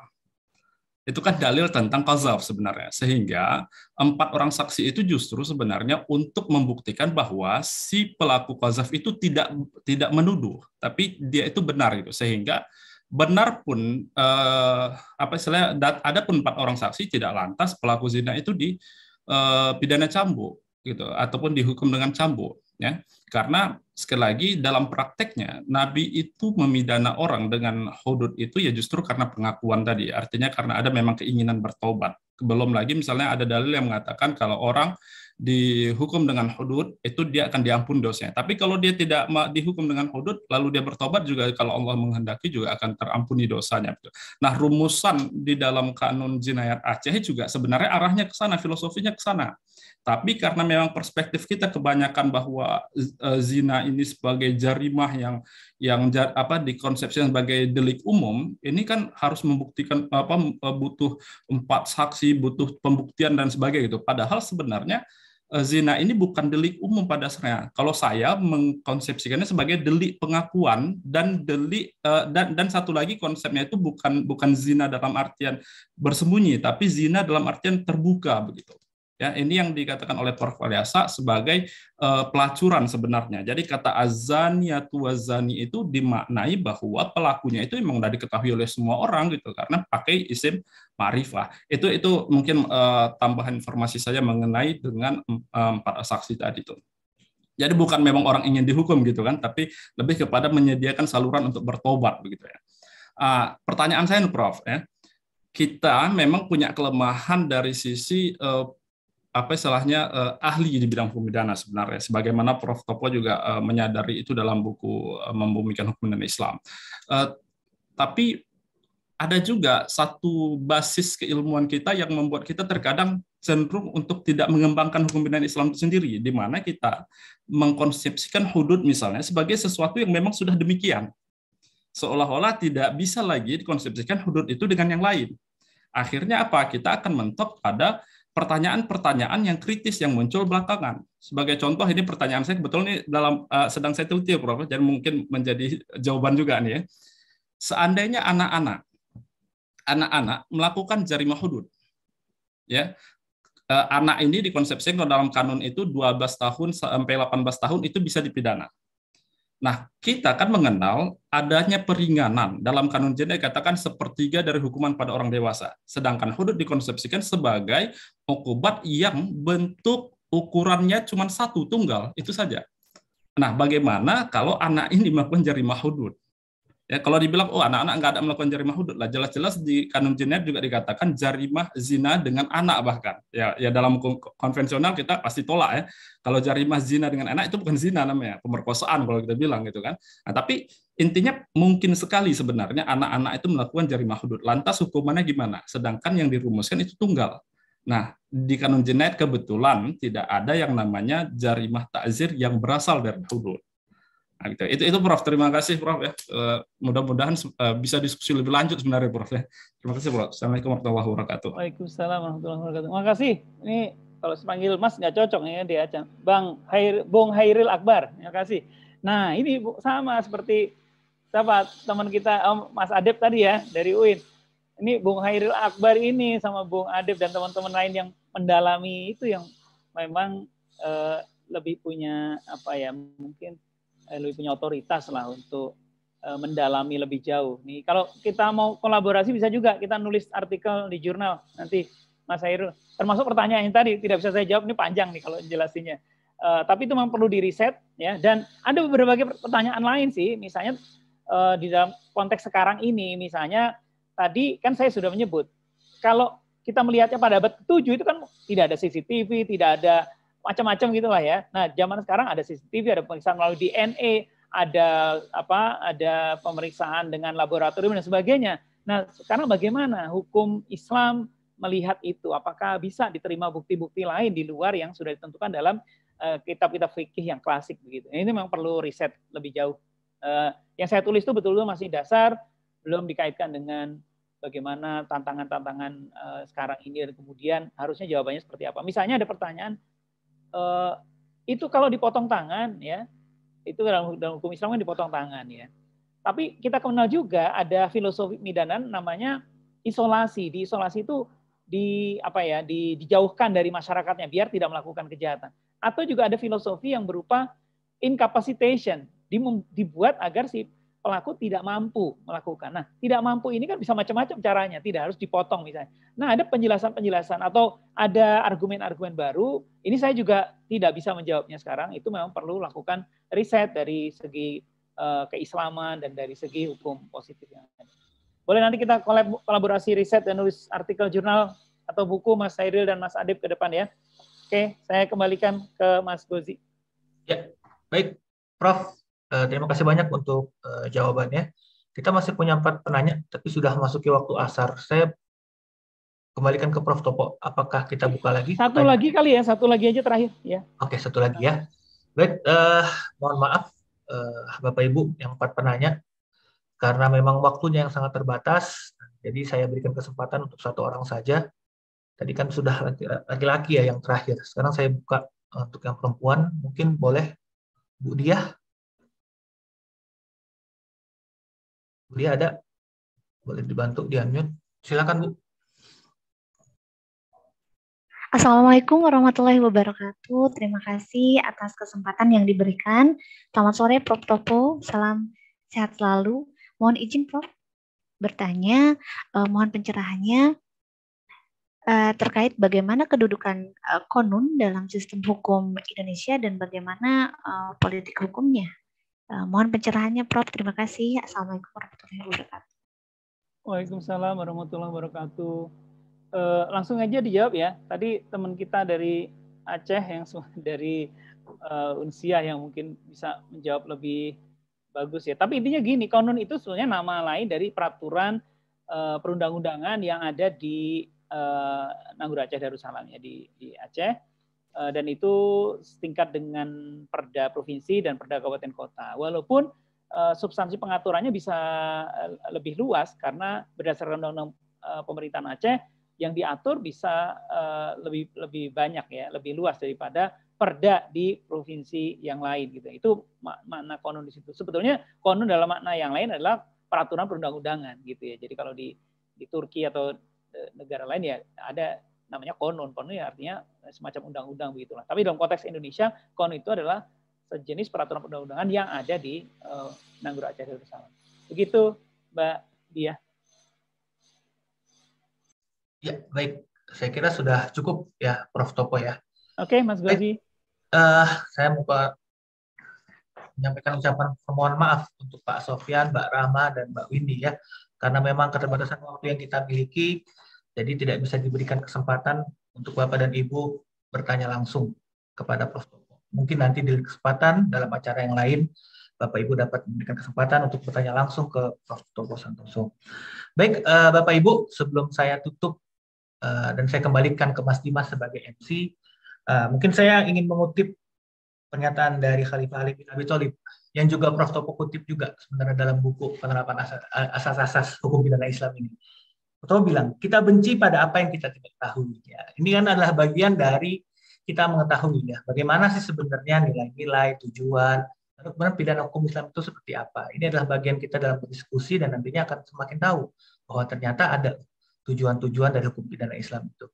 Itu kan dalil tentang qazaf sebenarnya. Sehingga 4 orang saksi itu justru sebenarnya untuk membuktikan bahwa si pelaku qazaf itu tidak menuduh, tapi dia itu benar gitu. Sehingga benar pun ada pun 4 orang saksi, tidak lantas pelaku zina itu dipidana cambuk gitu ataupun dihukum dengan cambuk ya. Karena sekali lagi dalam prakteknya Nabi itu memidana orang dengan hudud itu ya justru karena pengakuan tadi, artinya karena ada memang keinginan bertobat. Belum lagi misalnya ada dalil yang mengatakan kalau orang dihukum dengan hudud itu dia akan diampun dosanya. Tapi kalau dia tidak dihukum dengan hudud lalu dia bertobat juga kalau Allah menghendaki juga akan terampuni dosanya. Nah, rumusan di dalam kanun jinayat Aceh juga sebenarnya arahnya ke sana, filosofinya ke sana. Tapi karena memang perspektif kita kebanyakan bahwa zina ini sebagai jarimah yang dikonsepsikan sebagai delik umum, ini kan harus membuktikan butuh 4 saksi, butuh pembuktian dan sebagainya gitu. Padahal sebenarnya zina ini bukan delik umum pada dasarnya. Kalau saya mengkonsepsikannya sebagai delik pengakuan dan delik dan satu lagi konsepnya itu bukan zina dalam artian bersembunyi, tapi zina dalam artian terbuka begitu. Ya, ini yang dikatakan oleh Prof. Alyasa sebagai pelacuran sebenarnya. Jadi kata azaniyatu wazani itu dimaknai bahwa pelakunya itu memang sudah diketahui oleh semua orang gitu karena pakai isim ma'rifah. Itu mungkin tambahan informasi saya mengenai dengan 4 saksi tadi itu. Jadi bukan memang orang ingin dihukum gitu kan, tapi lebih kepada menyediakan saluran untuk bertobat begitu ya. Pertanyaan saya nih Prof ya. Kita memang punya kelemahan dari sisi ahli di bidang hukum pidana sebenarnya, sebagaimana Prof. Topo juga menyadari itu dalam buku Membumikan Hukum dan Islam. Tapi ada juga satu basis keilmuan kita yang membuat kita terkadang cenderung untuk tidak mengembangkan hukum pidana Islam itu sendiri, di mana kita mengkonsepsikan hudud misalnya sebagai sesuatu yang memang sudah demikian. Seolah-olah tidak bisa lagi dikonsepsikan hudud itu dengan yang lain. Akhirnya apa? Kita akan mentok pada pertanyaan-pertanyaan yang kritis yang muncul belakangan. Sebagai contoh, ini pertanyaan saya sebetulnya dalam sedang saya teliti, Prof, dan mungkin menjadi jawaban juga nih ya. Seandainya anak-anak melakukan jarimah hudud, ya, anak ini dikonsepsikan dalam kanun itu 12 tahun sampai 18 tahun itu bisa dipidana. Nah, kita kan mengenal adanya peringanan dalam kanun jina dikatakan 1/3 dari hukuman pada orang dewasa. Sedangkan hudud dikonsepsikan sebagai ukubat yang bentuk ukurannya cuma satu, tunggal, itu saja. Nah, bagaimana kalau anak ini melakukan jarimah hudud? Ya, kalau dibilang, oh anak-anak nggak ada melakukan jarimah hudud lah, jelas-jelas di kanun Genève juga dikatakan jarimah zina dengan anak bahkan. Ya dalam hukum konvensional kita pasti tolak ya. Kalau jarimah zina dengan anak itu bukan zina namanya, pemerkosaan kalau kita bilang gitu kan. Nah, tapi intinya mungkin sekali sebenarnya anak-anak itu melakukan jarimah hudud. Lantas hukumannya gimana? Sedangkan yang dirumuskan itu tunggal. Nah, di kanun Genève kebetulan tidak ada yang namanya jarimah ta'zir yang berasal dari hudud. Nah, gitu. Itu Prof. Terima kasih Prof ya. Mudah-mudahan bisa diskusi lebih lanjut sebenarnya Prof ya. Terima kasih Prof. Assalamualaikum warahmatullahi wabarakatuh. Waalaikumsalam warahmatullahi wabarakatuh. Terima kasih. Ini kalau sepanggil Mas nggak cocok ya dia Bung Hairil Akbar. Terima kasih. Nah ini sama seperti teman kita Mas Adep tadi ya dari UIN. Ini Bung Hairil Akbar ini sama Bung Adep dan teman-teman lain yang mendalami itu yang memang lebih punya mungkin lebih punya otoritas lah untuk mendalami lebih jauh. Nih, kalau kita mau kolaborasi bisa juga kita nulis artikel di jurnal nanti, Mas Hairul. Termasuk pertanyaan yang tadi tidak bisa saya jawab, ini panjang nih kalau jelasinnya. Tapi itu memang perlu diriset ya. Dan ada berbagai pertanyaan lain sih, misalnya di dalam konteks sekarang ini, misalnya tadi kan saya sudah menyebut kalau kita melihatnya pada abad ke-7 itu kan tidak ada CCTV, tidak ada macam-macam gitulah ya. Nah, zaman sekarang ada CCTV, ada pemeriksaan melalui DNA, ada pemeriksaan dengan laboratorium dan sebagainya. Nah, sekarang bagaimana hukum Islam melihat itu? Apakah bisa diterima bukti-bukti lain di luar yang sudah ditentukan dalam kitab-kitab fikih yang klasik begitu? Ini memang perlu riset lebih jauh. Yang saya tulis itu betul-betul masih dasar, belum dikaitkan dengan bagaimana tantangan-tantangan sekarang ini dan kemudian harusnya jawabannya seperti apa. Misalnya ada pertanyaan, itu kalau dipotong tangan ya, itu dalam hukum Islam kan dipotong tangan ya. Tapi kita kenal juga ada filosofi pemidanaan namanya isolasi. Di isolasi itu dijauhkan dari masyarakatnya biar tidak melakukan kejahatan. Atau juga ada filosofi yang berupa incapacitation, dibuat agar si pelaku tidak mampu melakukan. Nah, tidak mampu ini kan bisa macam-macam caranya, tidak harus dipotong misalnya. Nah, ada penjelasan-penjelasan atau ada argumen-argumen baru. Ini saya juga tidak bisa menjawabnya sekarang. Itu memang perlu lakukan riset dari segi keislaman dan dari segi hukum positif yang ada. Boleh nanti kita kolaborasi riset dan nulis artikel jurnal atau buku Mas Hairil dan Mas Adib ke depan ya. Oke, saya kembalikan ke Mas Gozi. Ya, baik, Prof. Terima kasih banyak untuk jawabannya. Kita masih punya 4 penanya, tapi sudah masuki waktu asar. Saya kembalikan ke Prof. Topo. Apakah kita buka lagi? Satu lagi kali ya, satu lagi aja terakhir. Ya. Oke, satu lagi ya. Baik, mohon maaf Bapak Ibu yang 4 penanya, karena memang waktunya yang sangat terbatas, jadi saya berikan kesempatan untuk 1 orang saja. Tadi kan sudah laki-laki ya yang terakhir. Sekarang saya buka untuk yang perempuan. Mungkin boleh Bu Diah? Bu Diah ada? Boleh dibantu di-unmute. Silakan Bu. Assalamualaikum warahmatullahi wabarakatuh. Terima kasih atas kesempatan yang diberikan. Selamat sore Prof. Topo. Salam sehat selalu. Mohon izin Prof. bertanya, mohon pencerahannya terkait bagaimana kedudukan konun dalam sistem hukum Indonesia dan bagaimana politik hukumnya. Mohon pencerahannya Prof. Terima kasih. Assalamualaikum warahmatullahi wabarakatuh. Waalaikumsalam warahmatullahi wabarakatuh. langsung aja dijawab ya. Tadi teman kita dari Aceh yang dari Unsia yang mungkin bisa menjawab lebih bagus ya. Tapi intinya gini, konon itu sebenarnya nama lain dari peraturan perundang-undangan yang ada di Nanggur Aceh Darussalam ya di Aceh. Dan itu setingkat dengan Perda Provinsi dan Perda Kabupaten Kota. Walaupun substansi pengaturannya bisa lebih luas karena berdasarkan undang-undang pemerintahan Aceh yang diatur bisa lebih banyak ya, lebih luas daripada perda di provinsi yang lain gitu. Itu makna konon di situ. Sebetulnya konon dalam makna yang lain adalah peraturan perundang-undangan gitu ya. Jadi kalau di Turki atau negara lain ya ada namanya konon. Konon ya artinya semacam undang-undang begitulah. Tapi dalam konteks Indonesia, konon itu adalah sejenis peraturan perundang-undangan yang ada di Nanggur Aceh Darussalam. Begitu, Mbak Dia. Ya, baik. Saya kira sudah cukup ya, Prof. Topo ya. Oke, Mas Gozi. Saya mau menyampaikan ucapan permohonan maaf untuk Pak Sofyan, Mbak Rama, dan Mbak Windy ya. Karena memang keterbatasan waktu yang kita miliki, jadi tidak bisa diberikan kesempatan untuk Bapak dan Ibu bertanya langsung kepada Prof. Topo. Mungkin nanti di kesempatan dalam acara yang lain, Bapak Ibu dapat memberikan kesempatan untuk bertanya langsung ke Prof. Topo Santoso. Baik, Bapak Ibu, sebelum saya tutup dan saya kembalikan ke Mas Dimas sebagai MC, mungkin saya ingin mengutip pernyataan dari Khalifah Ali bin Abi Thalib yang juga Prof. Topo kutip juga sebenarnya dalam buku penerapan asas-asas hukum pidana Islam ini. Prof. bilang, kita benci pada apa yang kita tidak ketahui. Ya. Ini kan adalah bagian dari kita mengetahui ya, bagaimana sih sebenarnya nilai-nilai, tujuan, lalu kemudian pidana hukum Islam itu seperti apa. Ini adalah bagian kita dalam berdiskusi dan nantinya akan semakin tahu bahwa ternyata ada tujuan-tujuan dari hukum pidana Islam itu.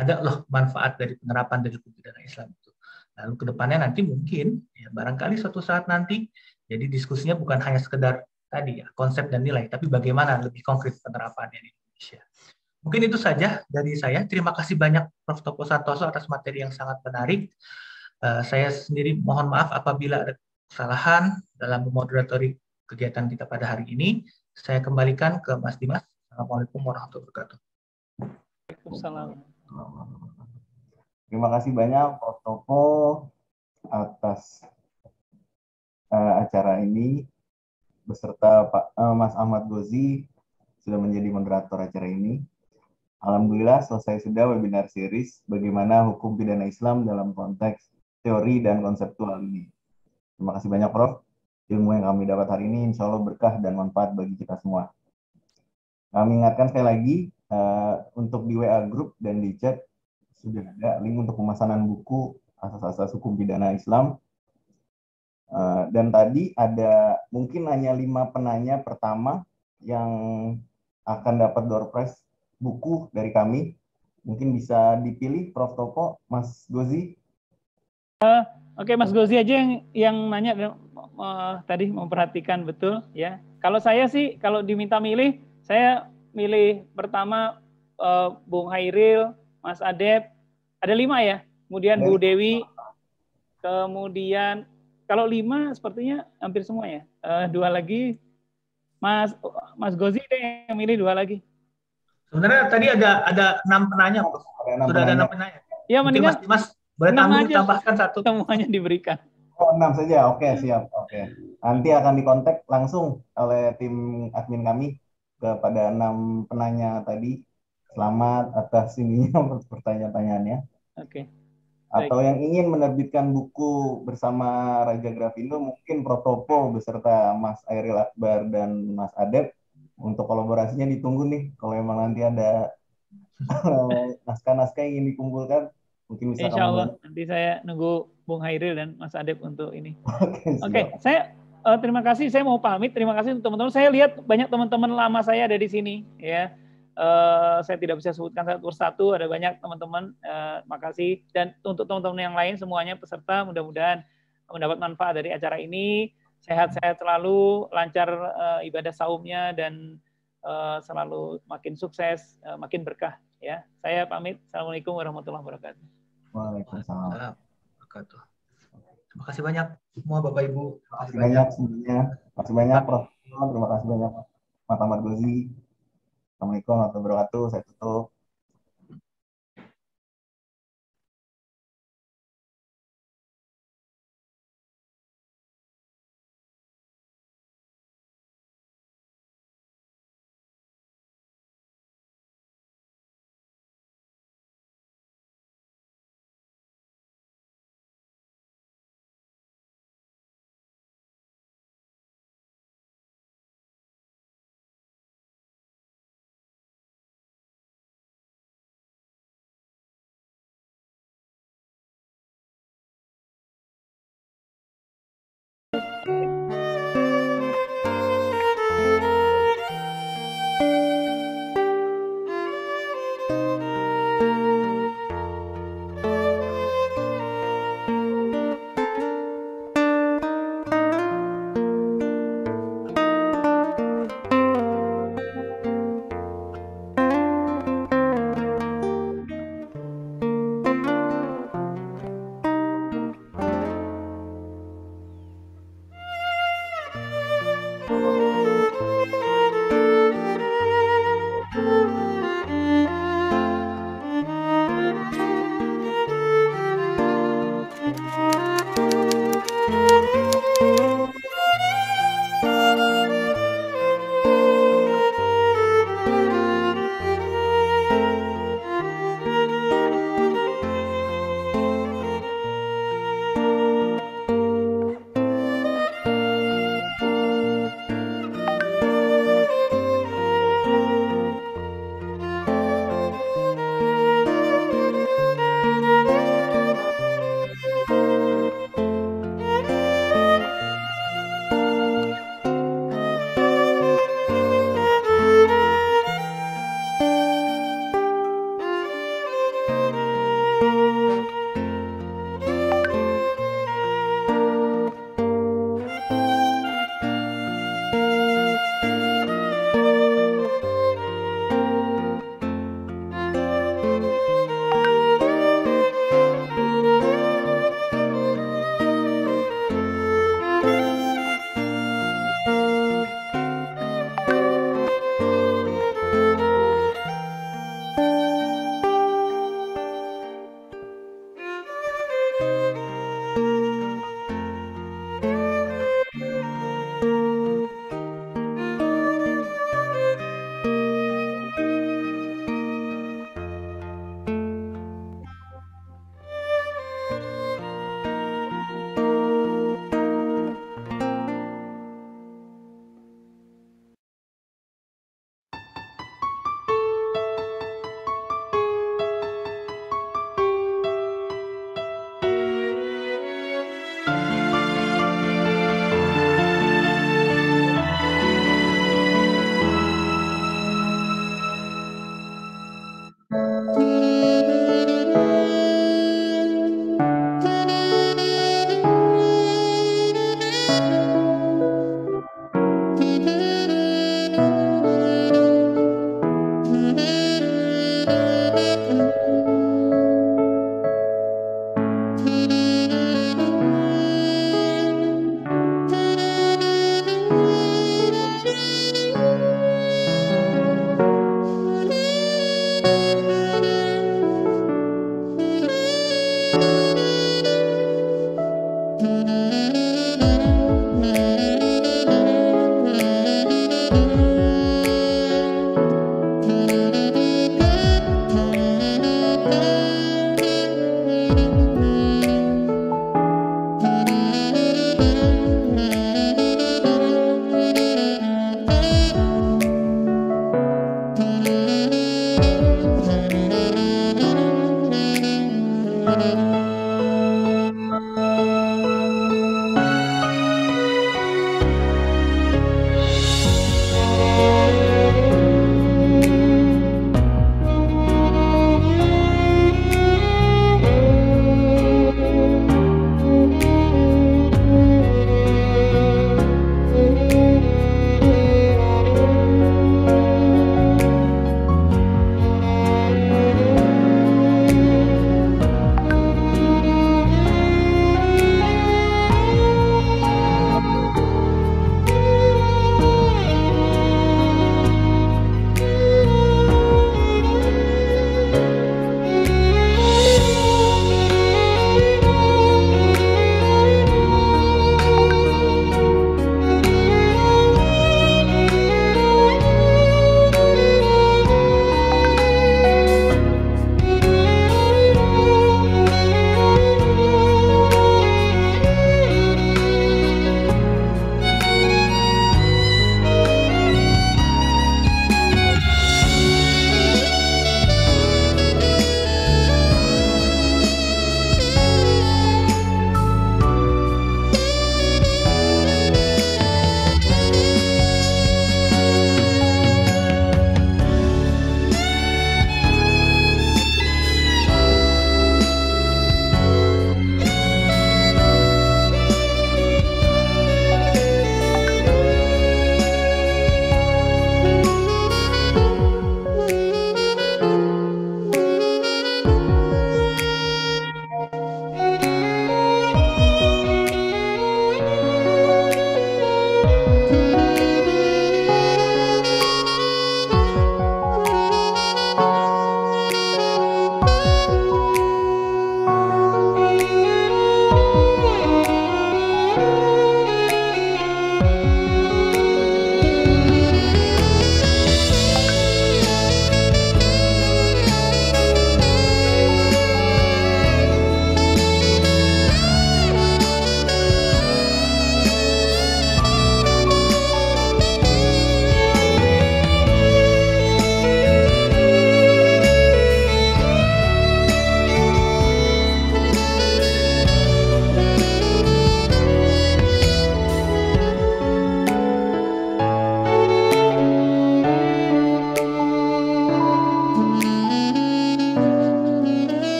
Ada loh manfaat dari penerapan dari hukum pidana Islam itu. Lalu ke depannya nanti mungkin, ya barangkali suatu saat nanti, jadi diskusinya bukan hanya sekedar tadi ya, konsep dan nilai, tapi bagaimana lebih konkret penerapannya di Indonesia. Mungkin itu saja dari saya. Terima kasih banyak Prof. Topo Santoso atas materi yang sangat menarik. Saya sendiri mohon maaf apabila ada kesalahan dalam memoderatori kegiatan kita pada hari ini. Saya kembalikan ke Mas Dimas. Assalamualaikum warahmatullahi wabarakatuh. Waalaikumsalam. Terima kasih banyak Prof. Topo atas acara ini beserta Pak Mas Ahmad Gozi sudah menjadi moderator acara ini. Alhamdulillah selesai sudah webinar series bagaimana hukum pidana Islam dalam konteks teori dan konseptual ini. Terima kasih banyak Prof. Ilmu yang kami dapat hari ini insya Allah berkah dan manfaat bagi kita semua. Kami ingatkan sekali lagi untuk di WA Group dan di chat sudah ada link untuk pemesanan buku asas-asas hukum pidana Islam. Dan tadi ada mungkin hanya 5 penanya pertama yang akan dapat door prize buku dari kami. Mungkin bisa dipilih Prof. Topo, Mas Gozi. Oke, Mas Gozi aja yang nanya tadi memperhatikan betul ya. Kalau saya sih kalau diminta milih, saya milih pertama Bung Hairil, Mas Adep, ada 5 ya. Kemudian Bu Dewi, kemudian kalau 5 sepertinya hampir semua ya. 2 lagi, Mas Gozi deh yang milih 2 lagi. Sebenarnya tadi ada 6 penanya, Prof. Sudah ada 6 penanya. Ya, mendingan Mas boleh tambahkan 1. Semuanya diberikan. Oh, 6 saja. Oke, siap. Oke. Nanti akan dikontak langsung oleh tim admin kami kepada 6 penanya tadi. Selamat atas ininya pertanyaan-pertanyaannya. Oke. Atau yang ingin menerbitkan buku bersama Raja Grafindo, mungkin Prof. Topo beserta Mas Airil Akbar dan Mas Adep. Untuk kolaborasinya ditunggu nih. Kalau memang nanti ada naskah-naskah yang ingin dikumpulkan, mungkin bisa Insya Allah nanti saya nunggu Bung Hairil dan Mas Adep untuk ini. Oke, saya terima kasih. Saya mau pamit. Terima kasih untuk teman-teman. Saya lihat banyak teman-teman lama saya ada di sini. Ya, saya tidak bisa sebutkan satu persatu. Ada banyak teman-teman. Makasih. Dan untuk teman-teman yang lain semuanya peserta, mudah-mudahan mendapat manfaat dari acara ini. Sehat-sehat selalu, lancar ibadah saumnya dan selalu makin sukses, makin berkah. Ya, saya pamit. Assalamualaikum warahmatullahi wabarakatuh. Waalaikumsalam. Terima kasih banyak semua Bapak Ibu. Terima kasih banyak semuanya. Terima kasih banyak Prof. Terima kasih banyak Mas Ahmad Gozi. Assalamualaikum warahmatullahi wabarakatuh.